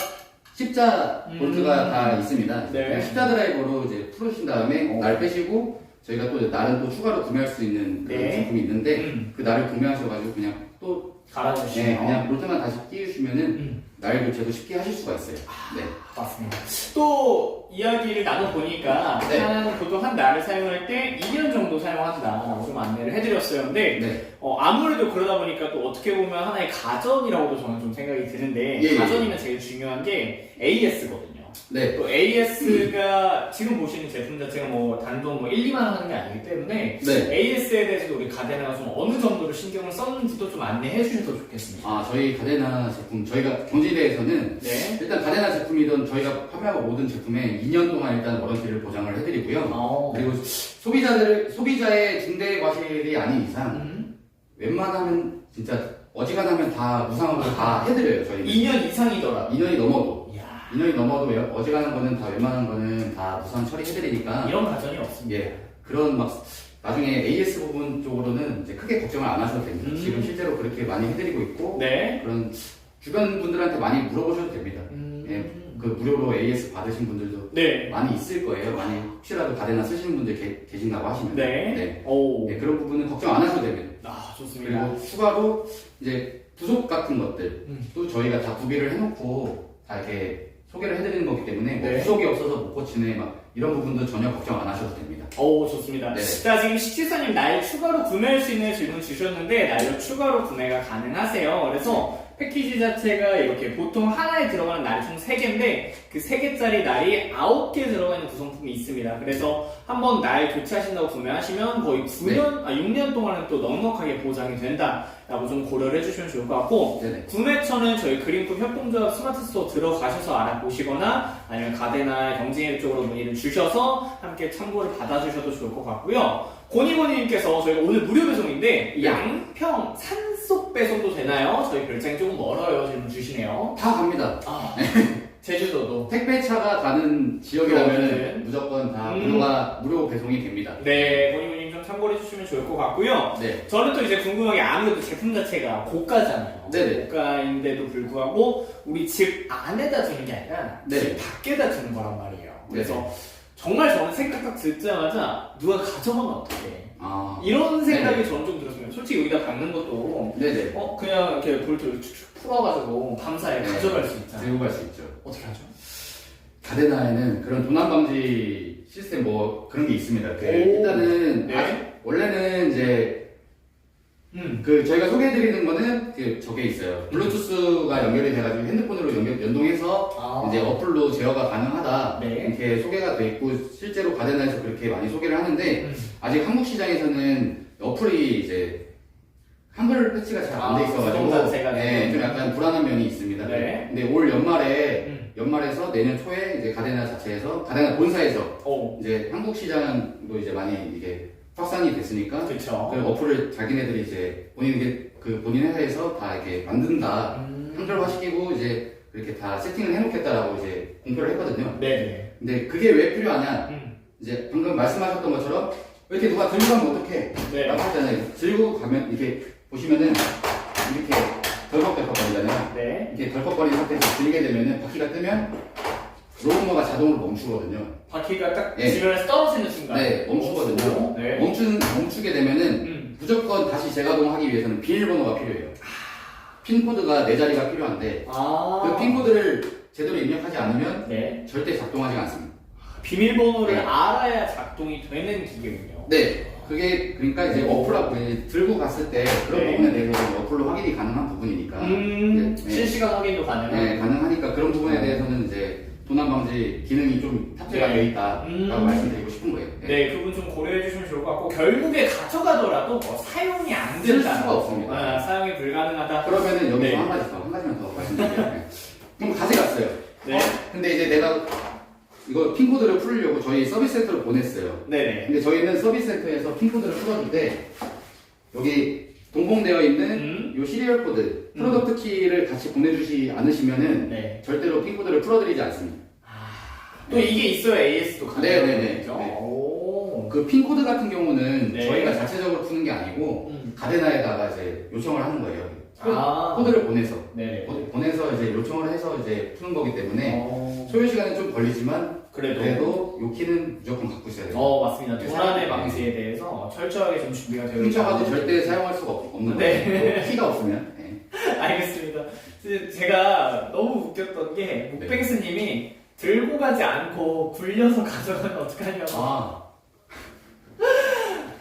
십자 볼트가 다 있습니다. 네. 그냥 십자 드라이버로 이제 풀으신 다음에 날 빼시고 저희가 또 날은 또 추가로 구매할 수 있는 그런 네. 제품이 있는데 그 날을 구매하셔가지고 그냥 또 갈아주시면. 네, 그냥 볼트만 다시 끼우시면은 날 교체도 쉽게 하실 수가 있어요. 네. 맞습니다. 또 이야기를 나눠보니까 네. 보통 한 날을 사용할 때 2년 정도 사용한다라고 좀 안내를 해드렸어요. 근데 네. 아무래도 그러다 보니까 또 어떻게 보면 하나의 가전이라고도 저는 좀 생각이 드는데 예, 예. 가전이면 제일 중요한 게 AS거든요. 네. 또 AS가 지금 보시는 제품 자체가 뭐 단돈 뭐 1, 2만 원 하는 게 아니기 때문에 네. AS에 대해서도 우리 가데나가 좀 어느 정도로 신경을 썼는지도 좀 안내해 주셔도 좋겠습니다. 저희 가데나 제품 저희가 경지대에서는 네. 일단 가데나 제품이든 저희가 판매하고 모든 제품에 2년 동안 일단 워런티를 보장을 해드리고요. 그리고 소비자의 중대 과실이 아닌 이상 웬만하면 진짜 어지간하면 다 무상으로 다 해드려요. 저희 2년 이상이더라도 2년이 넘어도 이야, 2년이 넘어도 어지간한 거는 다 웬만한 거는 다 무상 처리해드리니까 이런 가전이 없습니다. 예 그런 막 나중에 AS 부분 쪽으로는 이제 크게 걱정을 안 하셔도 됩니다. 지금 실제로 그렇게 많이 해드리고 있고 네. 그런 주변 분들한테 많이 물어보셔도 됩니다. 예, 그 무료로 AS 받으신 분들도 네. 많이 있을 거예요. 많이 혹시라도 가데나 쓰시는 분들 계신다고 하시면 네. 네, 그런 부분은 걱정 안 하셔도 됩니다. 좋습니다. 그리고 추가로 이제 부속 같은 것들 또 저희가 다 구비를 해놓고 다 이렇게 소개를 해드리는 거기 때문에 뭐 네. 부속이 없어서 못 고치네 막 이런 부분도 전혀 걱정 안 하셔도 됩니다. 좋습니다. 네. 자, 지금 식지사님 날 추가로 구매할 수 있는 질문 주셨는데 날로 추가로 구매가 가능하세요. 그래서 패키지 자체가 이렇게 보통 하나에 들어가는 날이 총 3개인데 그 3개짜리 날이 9개 들어가 있는 구성품이 있습니다. 그래서 한번 날 교체하신다고 구매하시면 거의 6년 동안은 또 넉넉하게 보장이 된다라고 좀 고려를 해주시면 좋을 것 같고 네네. 구매처는 저희 그린풋 협동조합 스마트 스토어 들어가셔서 알아보시거나 아니면 가데나 경진일 쪽으로 문의를 주셔서 함께 참고를 받아주셔도 좋을 것 같고요. 고니고니님께서 저희가 오늘 무료 배송인데 네. 양평 산속 배송도 되나요? 저희 별장이 조금 멀어요. 질문 주시네요. 다 갑니다. 제주도도. 택배차가 가는 지역이라면 네. 무조건 다 무료 배송이 됩니다. 네, 고니고님 좀 참고를 해주시면 좋을 것 같고요. 네. 저는 또 이제 궁금한 게 아무래도 제품 자체가 고가잖아요. 네네. 고가인데도 불구하고 우리 집 안에다 두는 게 아니라 네. 집 밖에다 두는 거란 말이에요. 그래서 네네. 정말 저는 생각 딱 듣자마자 누가 가져가면 어떡해. 아. 이런 생각이 네네. 저는 좀 들었어요. 솔직히 여기다 박는 것도 네네. 그냥 이렇게 볼트를 축축 풀어가지고 밤사이에 네. 가져갈 수 있잖아요. 들고 갈 수 있죠. 어떻게 하죠? 가데나에는 그런 도난 방지 시스템 뭐 그런 게 있습니다. 오. 일단은 네. 원래는 이제 저희가 소개해드리는 거는 저게 있어요. 블루투스가 연결이 돼가지고 핸드폰으로 연동해서 이제 어플로 제어가 가능하다. 네. 이렇게 소개가 돼 있고 실제로 가데나에서 그렇게 많이 소개를 하는데 아직 한국 시장에서는 어플이 이제 한글 패치가 잘 안 돼 있어가지고 구동 자체가 네, 좀 약간 불안한 면이 있습니다. 네. 근데 올 연말에서 내년 초에 이제 가데나 자체에서 가데나 본사에서 이제 한국 시장도 이제 많이 이게 확산이 됐으니까 그렇죠. 그 어플을 자기네들이 이제 본인 회사에서 다 이렇게 만든다 한글화 시키고 이제 그렇게 다 세팅을 해놓겠다라고 이제 공표를 했거든요. 네. 근데 그게 왜 필요하냐? 이제 방금 말씀하셨던 것처럼 왜 이렇게 누가 들고 가면 어떡해? 네. 라고 하잖아요. 들고 가면 이렇게 보시면은 이렇게 덜컥덜컥거리잖아요. 네. 이렇게 덜컥거리는 상태에서 들게 되면은 바퀴가 뜨면 로우머가 자동으로 멈추거든요. 바퀴가 딱 네. 지면에서 떨어지는 순간. 네, 멈추거든요. 네. 멈추게 되면은 무조건 다시 재가동하기 위해서는 비밀번호가 필요해요. 핀코드가 4자리가 필요한데 그 핀코드를 제대로 입력하지 않으면 네. 절대 작동하지 않습니다. 비밀번호를 네. 알아야 작동이 되는 기계군요. 네, 그게 그러니까 이제 어플하고 들고 갔을 때 그런 네. 부분에 대해서 어플로 확인이 가능한 부분이니까 네. 실시간 확인도 가능한. 네, 가능하니까 그런 부분에 대해서는 이제 도난 방지 기능이 좀 탑재가 네. 되어 있다라고 말씀드리고 싶은 거예요. 네, 그 부분 좀 고려해 주시면 좋을 것 같고 결국에 가져가더라도 사용이 안 쓸 된다. 수가 없습니다. 사용이 불가능하다. 그러면은 여기서 네. 한 가지만 더 말씀드릴게요. 네. 그럼 가져갔어요. 네. 근데 이제 내가 이거 핀코드를 풀려고 저희 서비스 센터로 보냈어요. 네네. 근데 저희는 서비스 센터에서 핀코드를 풀어줄 때 여기 동봉되어 있는 요 시리얼 코드, 프로덕트 키를 같이 보내주지 않으시면은 네. 절대로 핀코드를 풀어드리지 않습니다. 또 이게 있어야 AS도 가능해요. 네네네. 그죠? 네. 오. 그 핀코드 같은 경우는 네. 저희가 자체적으로 푸는 게 아니고 가데나에다가 이제 요청을 하는 거예요. 코드를 보내서 네네. 보내서 이제 요청을 해서 이제 푸는 거기 때문에 어. 소요 시간은 좀 걸리지만 그래도 요 키는 무조건 갖고 있어야 돼요. 맞습니다. 도난의 방지에 대해서 철저하게 좀 준비가 되어 훔쳐가도 있다. 절대 사용할 수가 없는 네. 거예요. 또 키가 없으면. 네. 알겠습니다. 제가 너무 웃겼던 게 묵뱅스님이 들고 가지 않고 굴려서 가져가면 어떡하냐고.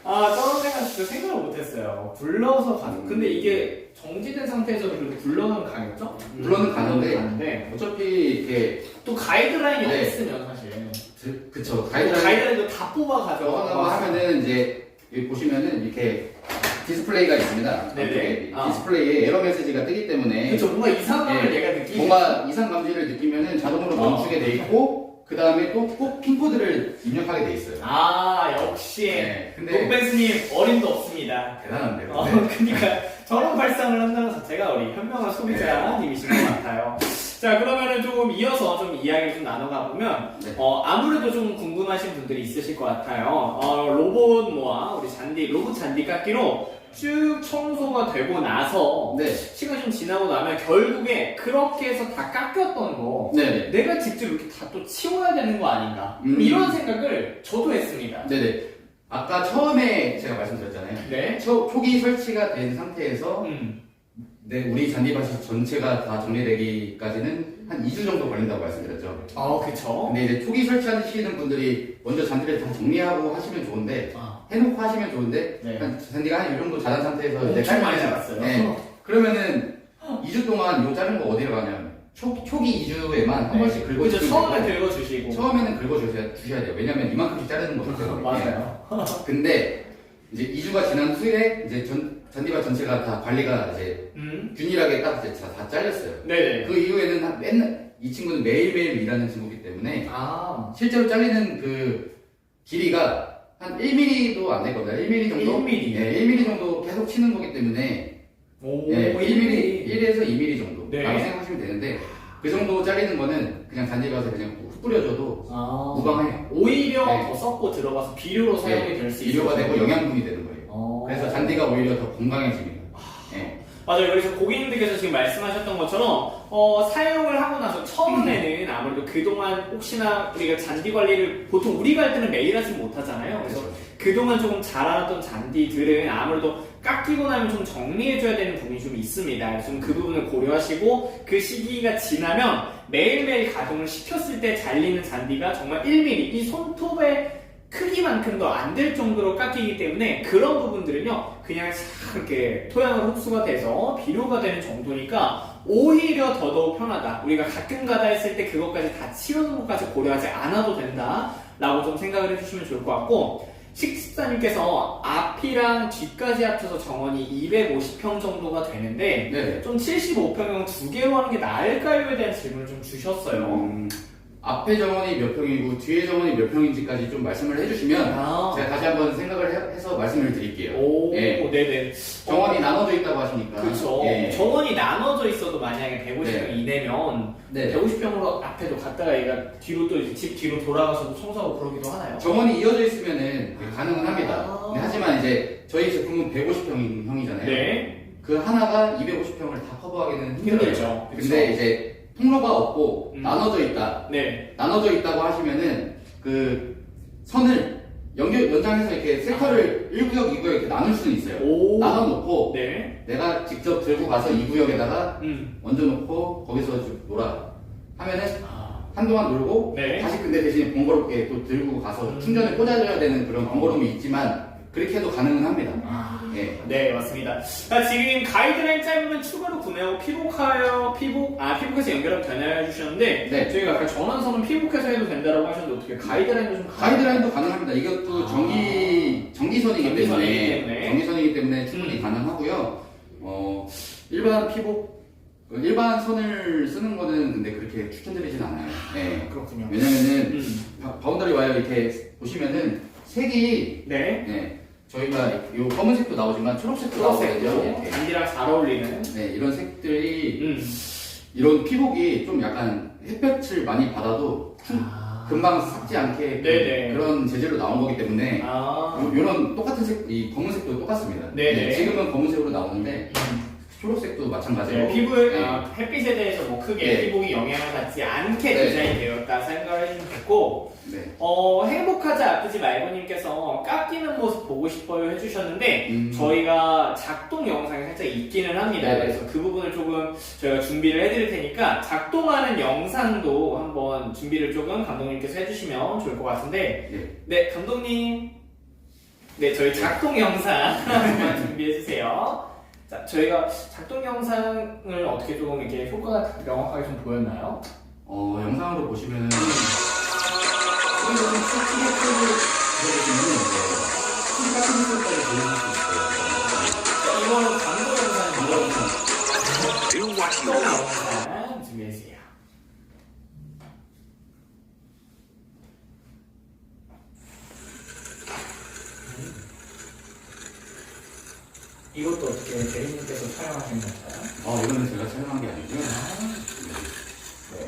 저런 생각 진짜 생각을 못했어요. 굴러서 가져. 근데 이게 정지된 상태에서도 그렇게 굴러는 가겠죠? 물론은 가는데 어차피 이렇게 또 가이드라인이 네. 없으면 사실. 그쵸 가이드라인도 다 뽑아 가져가고 하면은 이제 여기 보시면은 이렇게 디스플레이가 있습니다. 네네. 디스플레이에 에러 메시지가 뜨기 때문에 그쵸, 뭔가 이상함을 네. 얘가 느끼고 뭔가 이상 감지를 느끼면은 자동으로 멈추게 돼 있고 그 다음에 또 꼭 핀코드를 입력하게 돼 있어요. 역시 네, 근데 묵뱅스님 어림도 없습니다. 대단한데요. 그러니까 저런 발상을 한다는 자체가 우리 현명한 소비자님이신 것 같아요. 자, 그러면은 조금 이어서 좀 이야기를 좀 나눠가 보면 네. 아무래도 좀 궁금하신 분들이 있으실 것 같아요. 로봇 모아 우리 로봇 잔디 깎기로 쭉 청소가 되고 나서 네. 시간이 좀 지나고 나면 결국에 그렇게 해서 다 깎였던 거 네네. 내가 직접 이렇게 다 또 치워야 되는 거 아닌가 이런 생각을 저도 했습니다. 네네. 아까 처음에 제가 말씀드렸잖아요. 네. 초기 설치가 된 상태에서 네, 우리 잔디밭이 전체가 다 정리되기까지는 한 2주 정도 걸린다고 말씀드렸죠. 그쵸. 근데 이제 초기 설치하시는 분들이 먼저 잔디를 다 정리하고 하시면 좋은데 해놓고 하시면 좋은데 네. 잔디가 한 이 정도 자란 상태에서 엄청 많이 자랐어요. 네. 그러면은 2주 동안 요 자른 거 어디로 가냐면 초기 2주에만 한 번씩 긁어주시면 그죠, 처음에 되고 긁어주시고. 처음에는 긁어주셔야 돼요. 왜냐면 이만큼씩 자르는 거기 때문에. 맞아요. 근데 이제 2주가 지난 후에 이제 잔디밭 전체가 다 관리가 이제 균일하게 딱 이제 다 잘렸어요. 네네. 그 이후에는 맨날 이 친구는 매일매일 일하는 친구이기 때문에 실제로 잘리는 그 길이가 한 1mm도 안 되거든요. 1mm 정도? 1mm? 네, 1mm 정도 계속 치는 거기 때문에 오, 네, 1mm, 1에서 2mm 정도 네. 라고 생각하시면 되는데 그 정도 자르는 거는 그냥 잔디 가서 그냥 훅 뿌려줘도 무방해요. 오히려 네. 더 썩고 들어가서 비료로 사용이 될 수 있어요. 비료가 되고 영양분이 되는 거예요. 그래서 잔디가 오히려 더 건강해집니다. 네. 맞아요. 그래서 고객님들께서 지금 말씀하셨던 것처럼 사용을 하고 나서 처음에는 아무래도 그동안 혹시나 우리가 잔디 관리를 보통 우리가 할 때는 매일 하지 못하잖아요. 그래서 그동안 조금 자라났던 잔디들은 아무래도 깎이고 나면 좀 정리해줘야 되는 부분이 좀 있습니다. 그래서 좀 그 부분을 고려하시고 그 시기가 지나면 매일매일 가동을 시켰을 때 잘리는 잔디가 정말 1mm, 이 손톱의 크기만큼도 안 될 정도로 깎이기 때문에 그런 부분들은요 그냥 싹 이렇게 토양으로 흡수가 돼서 비료가 되는 정도니까 오히려 더더욱 편하다. 우리가 가끔가다 했을 때 그것까지 다 치우는 것까지 고려하지 않아도 된다 라고 좀 생각을 해주시면 좋을 것 같고, 식집사님께서 앞이랑 뒤까지 합쳐서 정원이 250평 정도가 되는데 네. 좀 75평형 두 개로 하는 게 나을까요에 대한 질문을 좀 주셨어요. 앞에 정원이 몇 평이고 뒤에 정원이 몇 평인지까지 좀 말씀을 해주시면 제가 다시 한번 생각을 해서 말씀을 드릴게요. 오, 예. 네네. 정원이 나눠져 있다고 하시니까. 그렇죠. 예. 정원이 나눠져 있어도 만약에 150평 네. 이내면 네. 150평으로 앞에도 갔다가 얘가 뒤로 또 이제 집 뒤로 돌아가서도 청소하고 그러기도 하나요? 정원이 이어져 있으면은 가능은 합니다. 네, 하지만 이제 저희 제품은 150평형이잖아요. 네. 그 하나가 250평을 다 커버하기는 힘들어요. 힘들죠. 근데 이제 통로가 없고 나눠져 있다. 네. 나눠져 있다고 하시면은 그 선을 연장해서 이렇게 섹터를 1구역, 2구역 이렇게 나눌 수는 있어요. 오. 나눠놓고 네. 내가 직접 들고 가서 2구역에다가 음. 얹어놓고 거기서 좀 놀아 하면은 아. 한동안 놀고 네. 다시 근데 대신 번거롭게 또 들고 가서 충전에 꽂아줘야 되는 그런 번거로움이 있지만 그렇게 해도 가능은 합니다. 예. 네, 맞습니다. 자, 지금 가이드라인 짧으면 추가로 구매하고 피복해서 연결하면 되나요? 해주셨는데, 네. 저희가 아까 전원선은 피복해서 해도 된다라고 하셨는데, 어떻게 가이드라인도 좀 가이드라인도 가능합니다. 이것도 전기선이기 때문에 전기선이기 때문에 충분히 가능하고요. 일반 피복 일반 선을 쓰는 거는 근데 그렇게 추천드리진 않아요. 네. 그렇군요. 왜냐면은 바운더리 와이어 이렇게 보시면은 색이 네. 저희가 요 검은색도 나오지만 초록색도 나오거든요. 이렇게. 잔디랑 잘 어울리는. 네, 이런 색들이 이런 피복이 좀 약간 햇볕을 많이 받아도 금방 삭지 않게 네네. 그런 재질로 나온 거기 때문에 아. 요런 똑같은 색, 이 검은색도 똑같습니다. 네네. 지금은 검은색으로 나오는데 초록색도 마찬가지로 네, 피부에 네. 햇빛에 대해서 뭐 크게 네. 피복이 영향을 받지 않게 네. 디자인이 되었다 생각을 해주면 됐고, 네. 행복하지 아프지 말고님께서 깎이는 모습 보고 싶어요 해주셨는데 저희가 작동 영상이 살짝 있기는 합니다. 네. 그래서 그 부분을 조금 저희가 준비를 해드릴 테니까 작동하는 영상도 한번 준비를 조금 감독님께서 해주시면 좋을 것 같은데, 네 감독님, 네 저희 작동 영상 한번 준비해주세요. 자, 저희가 작동 영상을 어떻게 좀 이렇게 효과가 명확하게 좀 보였나요? 영상으로 보시면은 소리가 좀 크게 들어보시면은 소리 같은 것까지 들려줄 수 있어요. 자, 이거는 광고 영상입니다. Do what 작동 you love. 영상 준비해주세요. 이것도 어떻게 대리님께서 촬영하신 건가요? 이거는 제가 촬영한 게 아니고요. 네.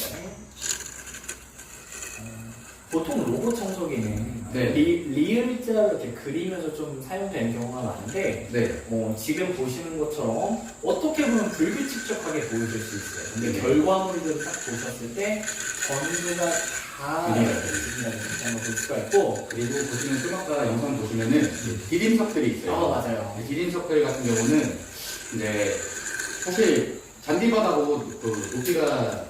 보통 로봇 청소기는 네. 리을자로 이렇게 그리면서 좀 사용되는 경우가 많은데 네. 지금 보시는 것처럼 어떻게 보면 불규칙적하게 보여질 수 있어요. 근데 네. 결과물들을 딱 보셨을 때 전부가 다 네. 한번 볼 수가 있고. 그리고 보시면 좀 아까 영상 보시면은 디딤석들이 있어요. 맞아요. 디딤석들 같은 경우는 이제 사실 잔디바닥하고 그 높이가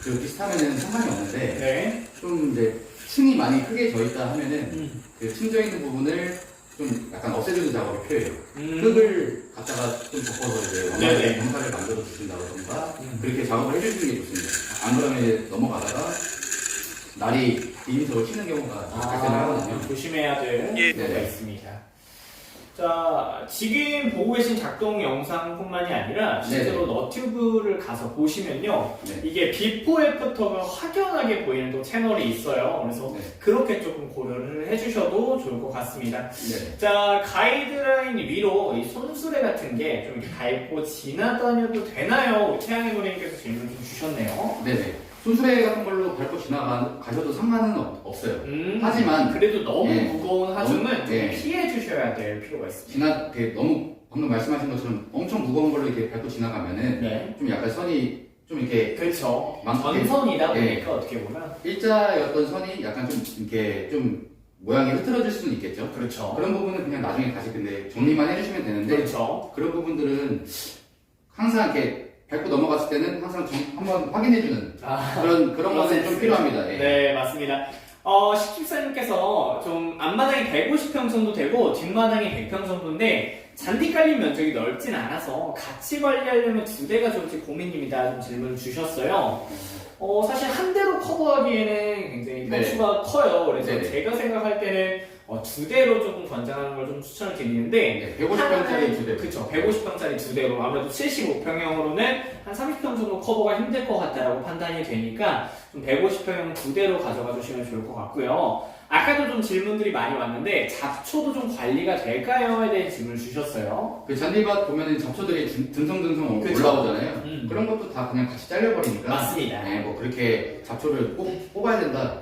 비슷하면은 상관이 없는데 네. 좀 이제 층이 많이 크게 져 있다 하면은 그 층 져 있는 부분을 좀 약간 없애주는 작업이 필요해요. 흙을 갖다가 좀 덮어서 이제 네네. 경사를 만들어 주신다던가 그렇게 작업을 해주시는 게 좋습니다. 안 그러면 이제 넘어가다가 날이 디딤석을 치는 경우가 발생을 하거든요. 조심해야 될 예. 경우가 네네. 있습니다. 자, 지금 보고 계신 작동 영상뿐만이 아니라 실제로 너튜브를 가서 보시면요. 네. 이게 비포 애프터가 확연하게 보이는 또 채널이 있어요. 그래서 네. 그렇게 조금 고려를 해주셔도 좋을 것 같습니다. 네. 자, 가이드라인 위로 이 손수레 같은 게 좀 이렇게 밟고 지나다녀도 되나요? 우리 태양의 노래님께서 질문 좀 주셨네요. 네네. 손수레 같은 걸로 밟고 지나가셔도 상관은 없어요. 하지만 그래도 너무 예. 무거운 하중은 좀 예. 피해 주셔야 될 필요가 있습니다. 너무 방금 말씀하신 것처럼 엄청 무거운 걸로 이렇게 밟고 지나가면은 네. 좀 약간 선이 좀 이렇게 그렇죠. 많게- 전선이다 보니까 예. 어떻게 보면 일자였던 선이 약간 좀 이렇게 좀 모양이 흐트러질 수는 있겠죠. 그렇죠. 그런 부분은 그냥 나중에 다시 근데 정리만 해주시면 되는데 그렇죠. 그런 부분들은 항상 이렇게 밟고 넘어갔을 때는 항상 한번 확인해주는 그런 거는 좀 필요합니다. 예. 네, 맞습니다. 식집사님께서 좀 앞마당이 150평 정도 되고 뒷마당이 100평 정도인데 잔디 깔린 면적이 넓진 않아서 같이 관리하려면 두 대가 좋을지 고민입니다. 좀 질문 주셨어요. 사실 한 대로 커버하기에는 굉장히 네. 평수가 커요. 그래서 네네. 제가 생각할 때는 두 대로 조금 권장하는 걸 좀 추천을 드리는데 네, 150평짜리 두 대. 그쵸, 150평짜리 두 대로 아무래도 75평형으로는 한 30평 정도 커버가 힘들 것 같다라고 판단이 되니까 좀 150평형 두 대로 가져가 주시면 좋을 것 같고요. 아까도 좀 질문들이 많이 왔는데 잡초도 좀 관리가 될까요?에 대해 질문을 주셨어요. 그 잔디밭 보면은 잡초들이 듬성듬성 그쵸. 올라오잖아요. 그런 것도 다 그냥 같이 잘려버리니까. 맞습니다. 네, 뭐 그렇게 잡초를 뽑아야 된다.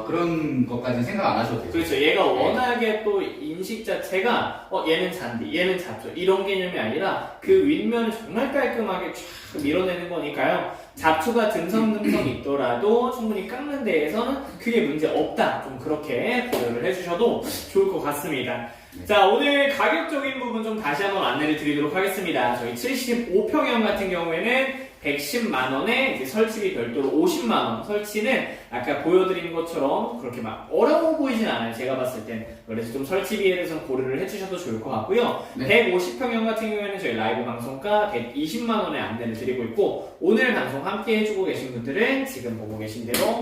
그런 것까지는 생각 안 하셔도 돼요. 그렇죠. 얘가 워낙에 또 인식 자체가 얘는 잔디, 얘는 잡초 이런 개념이 아니라 그 윗면을 정말 깔끔하게 쫙 밀어내는 거니까요. 잡초가 듬성듬성 있더라도 충분히 깎는 데에서는 크게 문제 없다. 좀 그렇게 고려를 해주셔도 좋을 것 같습니다. 자, 오늘 가격적인 부분 좀 다시 한번 안내를 드리도록 하겠습니다. 저희 75평형 같은 경우에는 110만원에 이제 설치비 별도로 50만원. 설치는 아까 보여드린 것처럼 그렇게 막 어려워 보이진 않아요. 제가 봤을 땐. 그래서 좀 설치비에 대해서는 고려를 해주셔도 좋을 것 같고요. 네. 150평형 같은 경우에는 저희 라이브 방송가 120만원에 안내를 드리고 있고, 오늘 방송 함께 해주고 계신 분들은 지금 보고 계신 대로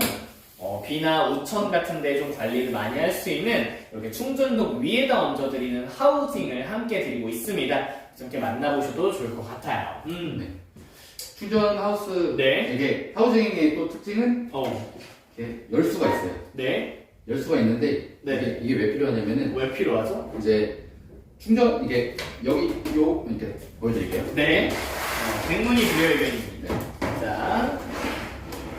비나 우천 같은 데 좀 관리를 많이 할 수 있는 이렇게 충전독 위에다 얹어드리는 하우징을 함께 드리고 있습니다. 이렇게 만나보셔도 좋을 것 같아요. 네. 충전 하우스 네. 이게 하우징의 또 특징은 이렇게 열 수가 있어요. 네. 열 수가 있는데 네. 이게 왜 필요하냐면은 왜 필요하죠? 이제 충전 이게 여기 이렇게 보여드릴게요. 네. 백문이 불여일견입니다. 네. 자,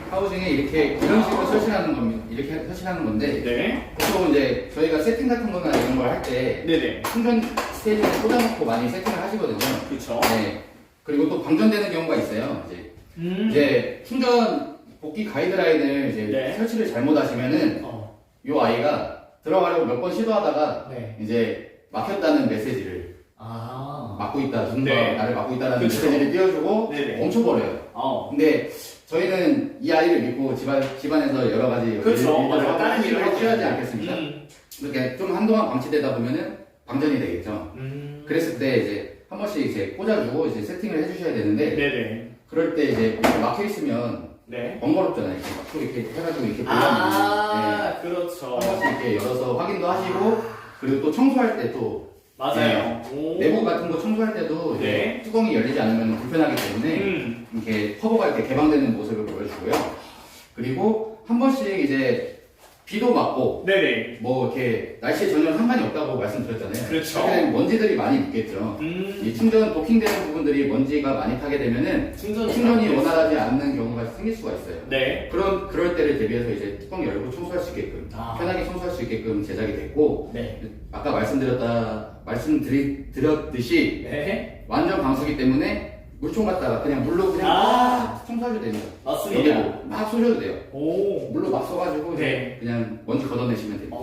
하우징에 이렇게 이런 식으로 설치하는 겁니다. 이렇게 설치하는 건데 네. 보통 이제 저희가 세팅 같은 거나 이런 걸 할 때 네네. 충전 스테이지를 꽂아놓고 많이 세팅을 하시거든요. 그쵸. 네. 그리고 또 방전되는 경우가 있어요. 이제 충전 복귀 가이드라인을 이제 네. 설치를 잘못하시면은 이 아이가 들어가려고 몇 번 시도하다가 네. 이제 막혔다는 메시지를 막고 있다, 누군가 네. 나를 막고 있다는 그쵸. 메시지를 띄워주고 네네. 멈춰버려요. 근데 저희는 이 아이를 믿고 집안에서 여러 가지 그렇죠. 일들을 맞아요. 다른 일을 해줘야지 해야지 않겠습니까? 이렇게 좀 한동안 방치되다 보면은 방전이 되겠죠. 그랬을 때 이제 한 번씩 이제 꽂아주고 이제 세팅을 해주셔야 되는데 네네. 그럴 때 이제 이렇게 막혀 있으면 네. 번거롭잖아요. 이렇게 막고 이렇게 해가지고 이렇게 보려면 그렇죠. 한 번씩 이렇게 열어서 확인도 하시고 그리고 또 청소할 때 또 맞아요. 오. 내부 같은 거 청소할 때도 이제 네. 뚜껑이 열리지 않으면 불편하기 때문에 이렇게 커버가 이렇게 개방되는 모습을 보여주고요. 그리고 한 번씩 이제 비도 맞고 네네. 뭐 이렇게 날씨에 전혀 상관이 없다고 말씀드렸잖아요. 그렇죠. 하게 되면 먼지들이 많이 묻겠죠. 이 충전 도킹되는 부분들이 먼지가 많이 타게 되면은 충전이 원활하지 않는 경우가 생길 수가 있어요. 네. 그럴 때를 대비해서 이제 뚜껑 열고 청소할 수 있게끔 편하게 청소할 수 있게끔 제작이 됐고 네. 아까 말씀드렸듯이 네. 완전 방수기 때문에 물총 갖다가 그냥 물로 그냥 청소하셔도 됩니다. 맞습니다. 여기도 막 쏘셔도 돼요. 오. 물로 막 쏘가지고 네. 그냥 먼지 걷어내시면 됩니다.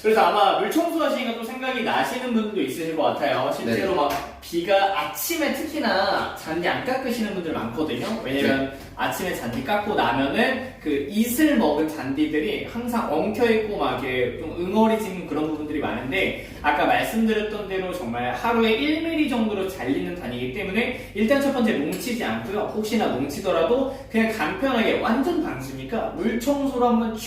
그래서 아마 물 청소하시니까 또 생각이 나시는 분들도 있으실 것 같아요. 실제로 네. 막 비가 아침에 특히나 잔디 안 깎으시는 분들 많거든요. 왜냐면 아침에 잔디 깎고 나면은 그 이슬 먹은 잔디들이 항상 엉켜있고 막 이렇게 좀 응어리진 그런 부분들이 많은데 아까 말씀드렸던 대로 정말 하루에 1mm 정도로 잘리는 단위이기 때문에 일단 첫 번째 뭉치지 않고요. 혹시나 뭉치더라도 그냥 간편하게 완전 방수니까 물 청소로 한번 쫙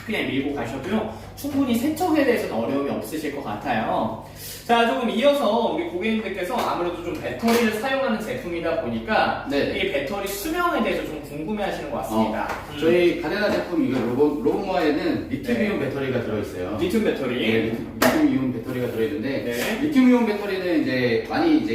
그냥 밀고 가셔도요 충분히 세척에 대해서는 어려움이 없으실 것 같아요. 자, 조금 이어서 우리 고객님들께서 아무래도 좀 배터리를 사용하는 제품이다 보니까 네. 이 배터리 수명에 대해서 좀 궁금해하시는 것 같습니다. 저희 가데나 제품 이거 로봇모아에는 리튬이온 배터리가 들어있어요. 리튬 배터리. 네, 리튬이온 배터리가 들어있는데 네. 리튬이온 배터리는 이제 많이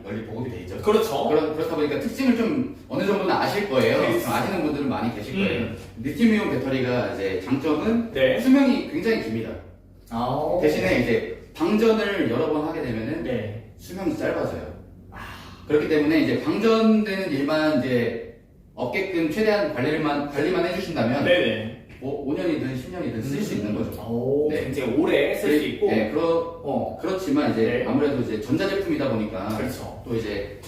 널리 보급이 돼 있죠. 그렇죠. 그렇다 보니까 특징을 좀 어느 정도는 아실 거예요. 네. 아시는 분들은 많이 계실 거예요. 리튬이온 배터리가 이제 장점은 네. 수명이 굉장히 깁니다. 아, 대신에 이제 방전을 여러 번 하게 되면은 네. 수명이 짧아져요. 그렇기 때문에 이제 방전되는 일만 이제 없게끔 최대한 관리만 해주신다면 네네. 뭐 5년이든 10년이든 쓸 수 있는 거죠. 오, 네. 굉장히 오래 쓸 수 있고. 네, 그렇지만 이제 네. 아무래도 이제 전자제품이다 보니까 그렇죠. 또 이제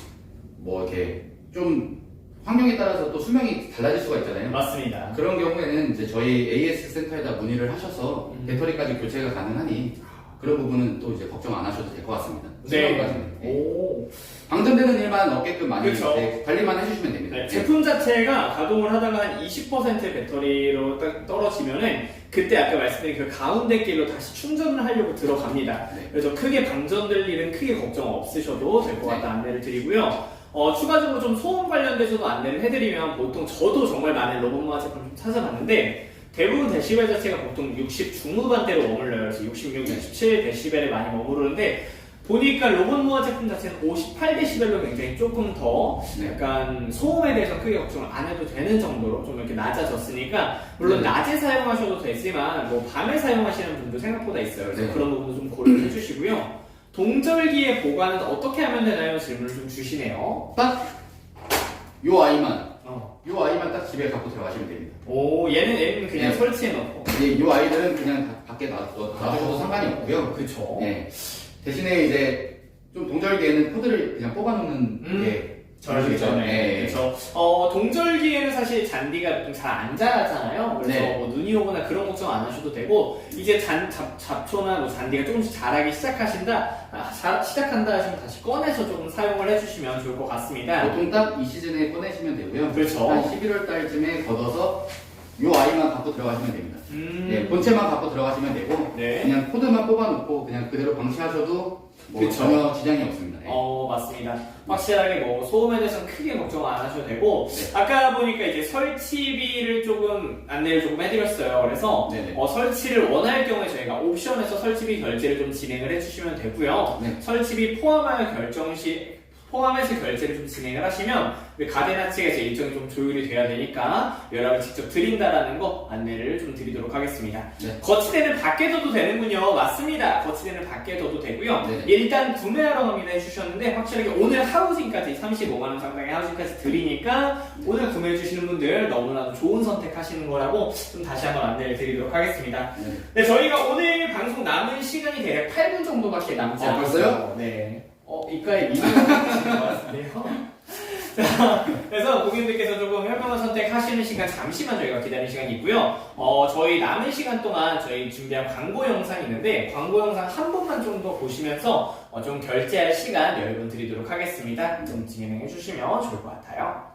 뭐 이렇게 좀 환경에 따라서 또 수명이 달라질 수가 있잖아요. 맞습니다. 그런 경우에는 이제 저희 AS 센터에다 문의를 하셔서 음. 배터리까지 교체가 가능하니 그런 부분은 또 이제 걱정 안 하셔도 될 것 같습니다. 네. 수명까지는. 네. 오. 방전되는 일만 없게끔 많이 그렇죠. 이제 관리만 해주시면 됩니다. 네, 제품 자체가 가동을 하다가 한 20% 배터리로 딱 떨어지면은 그때 아까 말씀드린 그 가운데 길로 다시 충전을 하려고 들어갑니다. 네. 그래서 크게 방전될 일은 크게 걱정 없으셔도 될 것 같다 네. 안내를 드리고요. 추가적으로 좀 소음 관련돼서도 안내를 해드리면 보통 저도 정말 많은 로봇모아 제품 좀 찾아봤는데 대부분 데시벨 자체가 보통 60 중후반대로 머물러요. 그래서 66, 67 데시벨에 많이 머무르는데 보니까 로봇모아 제품 자체는 58데시벨로 굉장히 조금 더 네. 약간 소음에 대해서 크게 걱정을 안 해도 되는 정도로 좀 이렇게 낮아졌으니까 물론 네. 낮에 사용하셔도 되지만 뭐 밤에 사용하시는 분도 생각보다 있어요. 그래서 네. 그런 부분도 좀 고려를 해주시고요. 동절기의 보관은 어떻게 하면 되나요? 질문을 좀 주시네요. 딱 요 아이만 딱 집에 갖고 들어가시면 됩니다. 오, 얘는 그냥 네. 설치해놓고. 이제 요 아이들은 그냥 밖에 놔두셔도 상관이 없고요. 그쵸. 네. 대신에 이제 좀 동절기에는 코드를 그냥 뽑아놓는 게 절기 전에. 네. 그렇죠. 동절기에는 사실 잔디가 좀 잘 안 자라잖아요. 그래서 네. 뭐 눈이 오거나 그런 걱정 안 하셔도 되고, 이제 잡초나 뭐 잔디가 조금씩 자라기 시작한다 하시면 다시 꺼내서 조금 사용을 해주시면 좋을 것 같습니다. 보통 딱 이 시즌에 꺼내시면 되고요. 그렇죠. 한 11월 달쯤에 걷어서 요 아이만 갖고 들어가시면 됩니다. 네, 본체만 갖고 들어가시면 되고 네. 그냥 코드만 뽑아놓고 그냥 그대로 방치하셔도 뭐 그쵸. 전혀 지장이 없습니다. 네. 맞습니다. 확실하게 뭐 소음에 대해서는 크게 걱정 안 하셔도 되고, 네. 아까 보니까 이제 설치비를 조금 안내를 조금 해드렸어요. 그래서 네네. 설치를 원할 경우에 저희가 옵션에서 설치비 결제를 좀 진행을 해주시면 되고요. 네. 설치비 포함해서 결제를 좀 진행을 하시면 가데나 측에서 일정이 좀 조율이 돼야 되니까 연락을 직접 드린다라는 거 안내를 좀 드리도록 하겠습니다. 네. 거치대는 밖에 둬도 되는군요. 맞습니다. 거치대는 밖에 둬도 되고요. 네. 일단 구매하러 갑니다 해주셨는데 확실하게 오늘 하우징까지 35만원 상당의 하우징까지 드리니까 오늘 구매해 주시는 분들 너무나도 좋은 선택하시는 거라고 좀 다시 한번 안내를 드리도록 하겠습니다. 네. 네, 저희가 오늘 방송 남은 시간이 대략 8분 정도밖에 남지 않았어요. 벌써요? 네. 이과에 미국이 있는 것 같은데요. 자, 그래서 고객님들께서 조금 현명한 선택하시는 시간 잠시만 저희가 기다리는 시간이 있고요. 저희 남은 시간 동안 저희 준비한 광고 영상이 있는데 광고 영상 한 번만 좀 더 보시면서 좀 결제할 시간 여러분 드리도록 하겠습니다. 좀 진행해 주시면 좋을 것 같아요.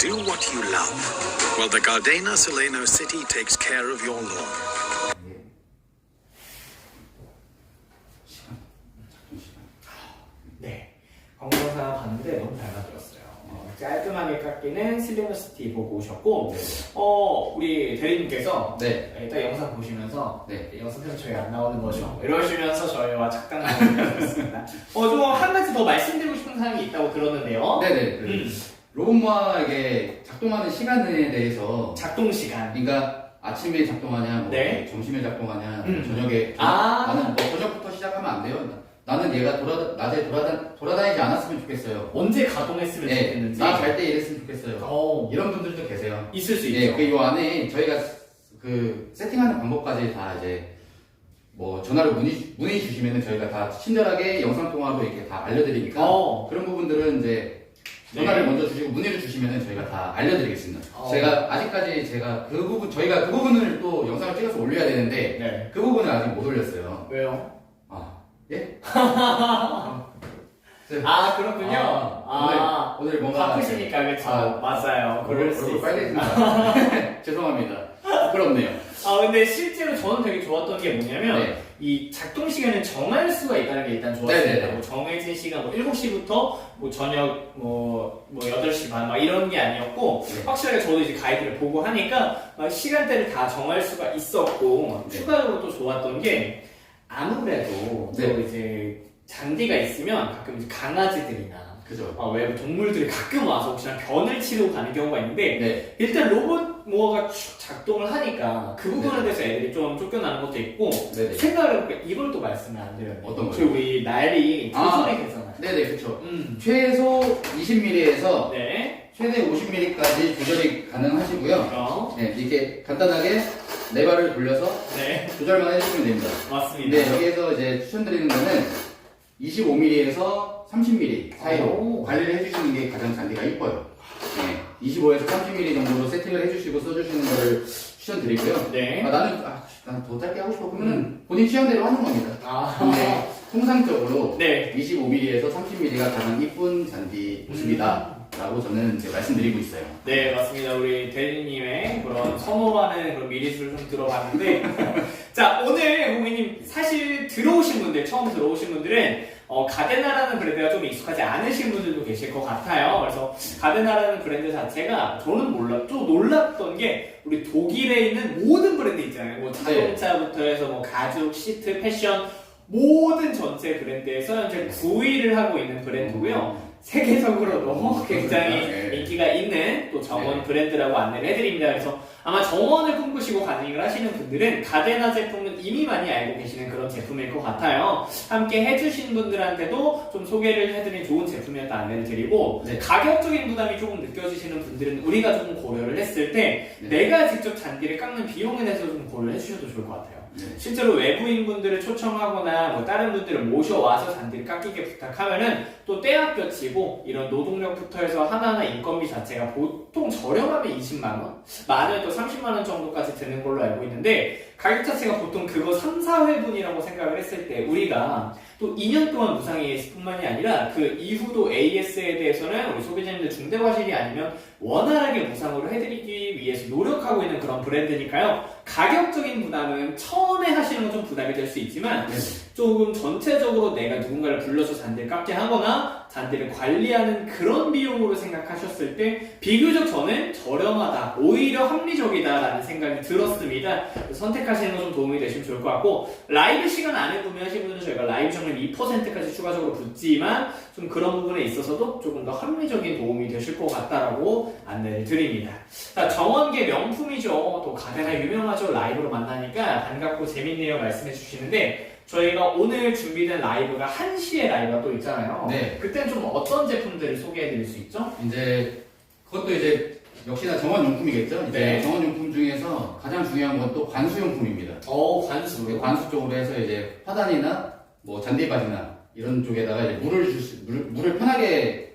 Do what you love, while the Gardena Soleno City takes care of your lawn. 네, 광고 영상 봤는데 너무 잘 만들었어요. 깔끔하게 깎이는 슬리머시티 보고 오셨고, 우리 대리님께서 네. 일단 영상 보시면서 네. 영상 편집 저희가 안 나오는 거죠. 이러시면서 저희와 작당 나오고 있습니다. 좀 한 가지 더 말씀드리고 싶은 사항이 있다고 들었는데요. 네네. 로봇모아에게 작동하는 시간에 대해서 작동 시간. 그러니까 아침에 작동하냐, 뭐 네. 점심에 작동하냐, 음. 저녁에 나는 뭐 저녁부터 시작하면 안 돼요. 나는 얘가 낮에 돌아다니지 않았으면 좋겠어요. 언제 가동했으면 네, 좋겠는지. 나 잘 때 이랬으면 좋겠어요. 이런 분들도 계세요. 있을 수 예, 있죠. 요 안에 저희가 그 세팅하는 방법까지 다 이제 뭐 전화로 문의 주시면은 저희가 다 친절하게 영상 통화로 이렇게 다 알려드리니까 그런 부분들은 이제 전화를 먼저 주시고 문의를 주시면 저희가 다 알려드리겠습니다. 어. 제가 아직까지 그 부분 저희가 그 부분을 또 영상을 찍어서 올려야 되는데 네. 그 부분을 아직 못 올렸어요. 왜요? 아 예? 아, 그렇군요. 오늘 뭔가 바쁘시니까, 그쵸. 아, 맞아요. 그럴 수 얼굴 있어요. 빨개진다. 죄송합니다. 부끄럽네요. 근데 실제로 저는 되게 좋았던 게 뭐냐면, 네. 이 작동 시간을 정할 수가 있다는 게 일단 좋았습니다. 네네네. 뭐 정해진 시간, 뭐 7시부터 뭐 저녁 8시 반, 막 이런 게 아니었고, 네. 확실하게 저도 이제 가이드를 보고 하니까, 막 시간대를 다 정할 수가 있었고, 네. 추가적으로 또 좋았던 게, 아무래도 네. 또 이제 잔디가 있으면 가끔 이제 강아지들이나, 그죠. 외부 동물들이 가끔 와서 혹시나 변을 치르고 가는 경우가 있는데, 네. 일단 로봇 모어가 쭉 작동을 하니까 그 부분에 네. 대해서 애들이 좀 쫓겨나는 것도 있고, 네네. 생각을 해보니까 이걸 또 말씀을 안 드렸네요. 어떤 저희 거요? 우리 날이 조절이 되잖아요. 네네, 그쵸. 최소 최소 20mm에서 네. 최대 50mm까지 조절이 가능하시고요. 어. 네, 이렇게 간단하게 레버를 돌려서 네. 조절만 해주시면 됩니다. 맞습니다. 근데 여기에서 이제 추천드리는 거는 25mm에서 30mm 사이로 오. 관리를 해주시는 게 가장 잔디가 이뻐요. 네, 25에서 30mm 정도로 세팅을 해주시고 써주시는 거를 추천드리고요. 네. 나는 더 짧게 하고 싶어 그러면 본인 취향대로 하는 겁니다. 근데 통상적으로 네. 25mm에서 30mm가 가장 이쁜 잔디 모습이다 라고 저는 이제 말씀드리고 있어요. 네, 맞습니다. 우리 대리님의 그런 선호하는 그런 미리수를 좀 들어봤는데. 자, 오늘 고객님, 사실 들어오신 분들, 처음 들어오신 분들은 가데나라는 브랜드가 좀 익숙하지 않으신 분들도 계실 것 같아요. 그래서 가데나라는 브랜드 자체가 저는 좀 놀랐던 게 우리 독일에 있는 모든 브랜드 있잖아요. 뭐 자동차부터 해서 뭐 가죽, 시트, 패션 모든 전체 브랜드에서 현재 9위를 하고 있는 브랜드고요. 세계적으로도 굉장히 네. 인기가 있는 또 정원 네. 브랜드라고 안내를 해드립니다. 그래서 아마 정원을 꿈꾸시고 가능을 하시는 분들은 가데나 제품은 이미 많이 알고 계시는 그런 제품일 것 같아요. 함께 해주신 분들한테도 좀 소개를 해드린 좋은 제품이었다 안내를 드리고, 네. 가격적인 부담이 조금 느껴지시는 분들은 우리가 조금 고려를 했을 때 네. 내가 직접 잔디를 깎는 비용에 대해서 좀 고려를 해주셔도 좋을 것 같아요. 네. 실제로 외부인 분들을 초청하거나 뭐 다른 분들을 모셔와서 잔디를 깎이게 부탁하면은 또 떼아껴치고 이런 노동력부터 해서 하나하나 인건비 자체가 보통 저렴하면 20만원? 많으면 또 30만원 정도까지 드는 걸로 알고 있는데, 가격 자체가 보통 그거 3, 4회분이라고 생각을 했을 때 우리가 또 2년 동안 무상 AS뿐만이 아니라 그 이후도 AS에 대해서는 우리 소비자님들 중대과실이 아니면 원활하게 무상으로 해드리기 위해서 노력하고 있는 그런 브랜드니까요. 가격적인 부담은 처음에 하시는 건 좀 부담이 될 수 있지만 네. 조금 전체적으로 내가 누군가를 불러서 잔디를 깎게 하거나 잔디를 관리하는 그런 비용으로 생각하셨을 때 비교적 저는 저렴하다, 오히려 합리적이다라는 생각이 들었습니다. 선택하시는 거 좀 도움이 되시면 좋을 것 같고, 라이브 시간 안에 구매하신 분은 저희가 라이브 정립 2%까지 추가적으로 붙지만 좀 그런 부분에 있어서도 조금 더 합리적인 도움이 되실 것 같다라고 안내를 드립니다. 자, 정원계 명품이죠. 또 가데나 유명하죠. 라이브로 만나니까 반갑고 재밌네요 말씀해 주시는데, 저희가 오늘 준비된 라이브가 1시에 라이브가 또 있잖아요. 네. 그때는 좀 어떤 제품들을 소개해 드릴 수 있죠? 이제 그것도 이제 역시나 정원용품이겠죠. 이제 네. 정원용품 중에서 가장 중요한 건 또 관수용품입니다. 관수. 관수 쪽으로 해서 이제 화단이나 뭐 잔디밭이나 이런 쪽에다가 이제 물을 편하게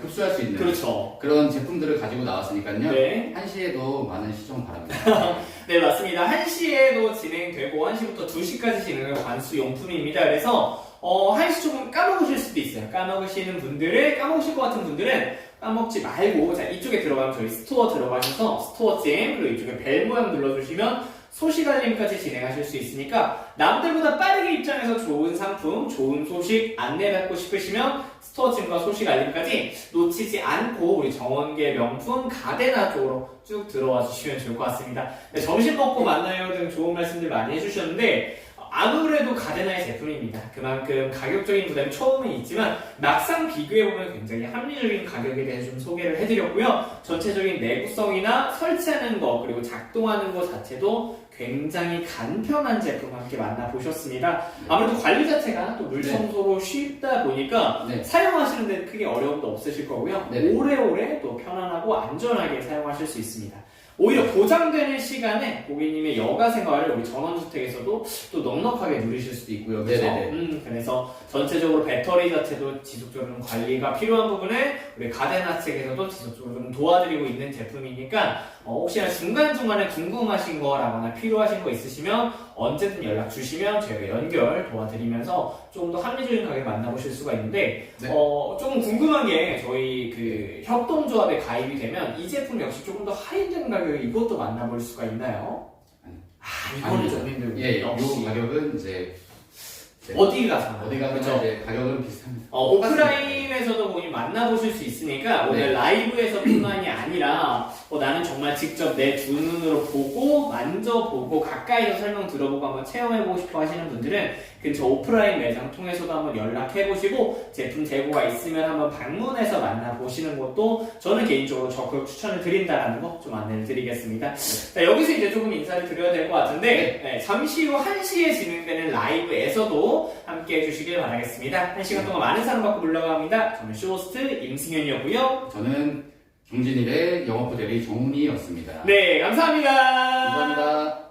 급수할 수 있는 그렇죠. 그런 제품들을 가지고 나왔으니까요. 네. 1시에도 많은 시청 바랍니다. 네, 맞습니다. 1시에도 진행되고 1시부터 2시까지 진행하는 관수용품입니다. 그래서 1시 조금 까먹으실 수도 있어요. 까먹으시는 분들은, 까먹으실 것 같은 분들은 까먹지 말고, 자, 이쪽에 들어가면 저희 스토어 들어가셔서 스토어잼, 그리고 이쪽에 벨 모양 눌러주시면 소식 알림까지 진행하실 수 있으니까 남들보다 빠르게 입장해서 좋은 상품, 좋은 소식 안내받고 싶으시면 스토어짐과 소식 알림까지 놓치지 않고 우리 정원계 명품 가데나 쪽으로 쭉 들어와 주시면 좋을 것 같습니다. 네, 점심 먹고 만나요 등 좋은 말씀들 많이 해주셨는데, 아무래도 가데나의 제품입니다. 그만큼 가격적인 부담이 처음은 있지만 막상 비교해보면 굉장히 합리적인 가격에 대해서 좀 소개를 해드렸고요. 전체적인 내구성이나 설치하는 거 그리고 작동하는 거 자체도 굉장히 간편한 제품 함께 만나보셨습니다. 아무래도 관리 자체가 또 물 청소로 쉽다 보니까 네. 사용하시는 데 크게 어려움도 없으실 거고요. 네. 오래오래 또 편안하고 안전하게 사용하실 수 있습니다. 오히려 보장되는 시간에 고객님의 여가 생활을 우리 전원주택에서도 또 넉넉하게 누리실 수도 있고요. 그래서, 네네네. 그래서 전체적으로 배터리 자체도 지속적으로 좀 관리가 필요한 부분을 우리 가데나 측에서도 지속적으로 좀 도와드리고 있는 제품이니까 혹시나 중간중간에 궁금하신 거라거나 필요하신 거 있으시면 언제든 연락 주시면 저희가 연결 도와드리면서 조금 더 합리적인 가격에 만나보실 수가 있는데 네. 조금 궁금한 게 저희 그 협동조합에 가입이 되면 이 제품 역시 조금 더 할인된 가격에 이것도 만나볼 수가 있나요? 이거는 좀 힘들고 예, 이 역시 가격은 이제 어디 가서 어디 가서 그렇죠? 이제 가격은 비슷합니다. 오프라인에서도 고객님 만나보실 수 있으니까 오늘 네. 라이브에서뿐만이 아니라 나는 정말 직접 내 두 눈으로 보고 만져보고 가까이서 설명 들어보고 한번 체험해보고 싶어 하시는 분들은 근처 오프라인 매장 통해서도 한번 연락해보시고 제품 재고가 있으면 한번 방문해서 만나보시는 것도 저는 개인적으로 적극 추천을 드린다는 거 좀 안내를 드리겠습니다. 자, 여기서 이제 조금 인사를 드려야 될 것 같은데 네, 잠시 후 1시에 진행되는 라이브에서도 함께 해주시길 바라겠습니다. 1시간 동안 많은 사랑 받고 물러갑니다. 저는 쇼호스트 임승현이었고요. 저는 경진일의 영업부대리 정훈이었습니다. 네, 감사합니다. 감사합니다.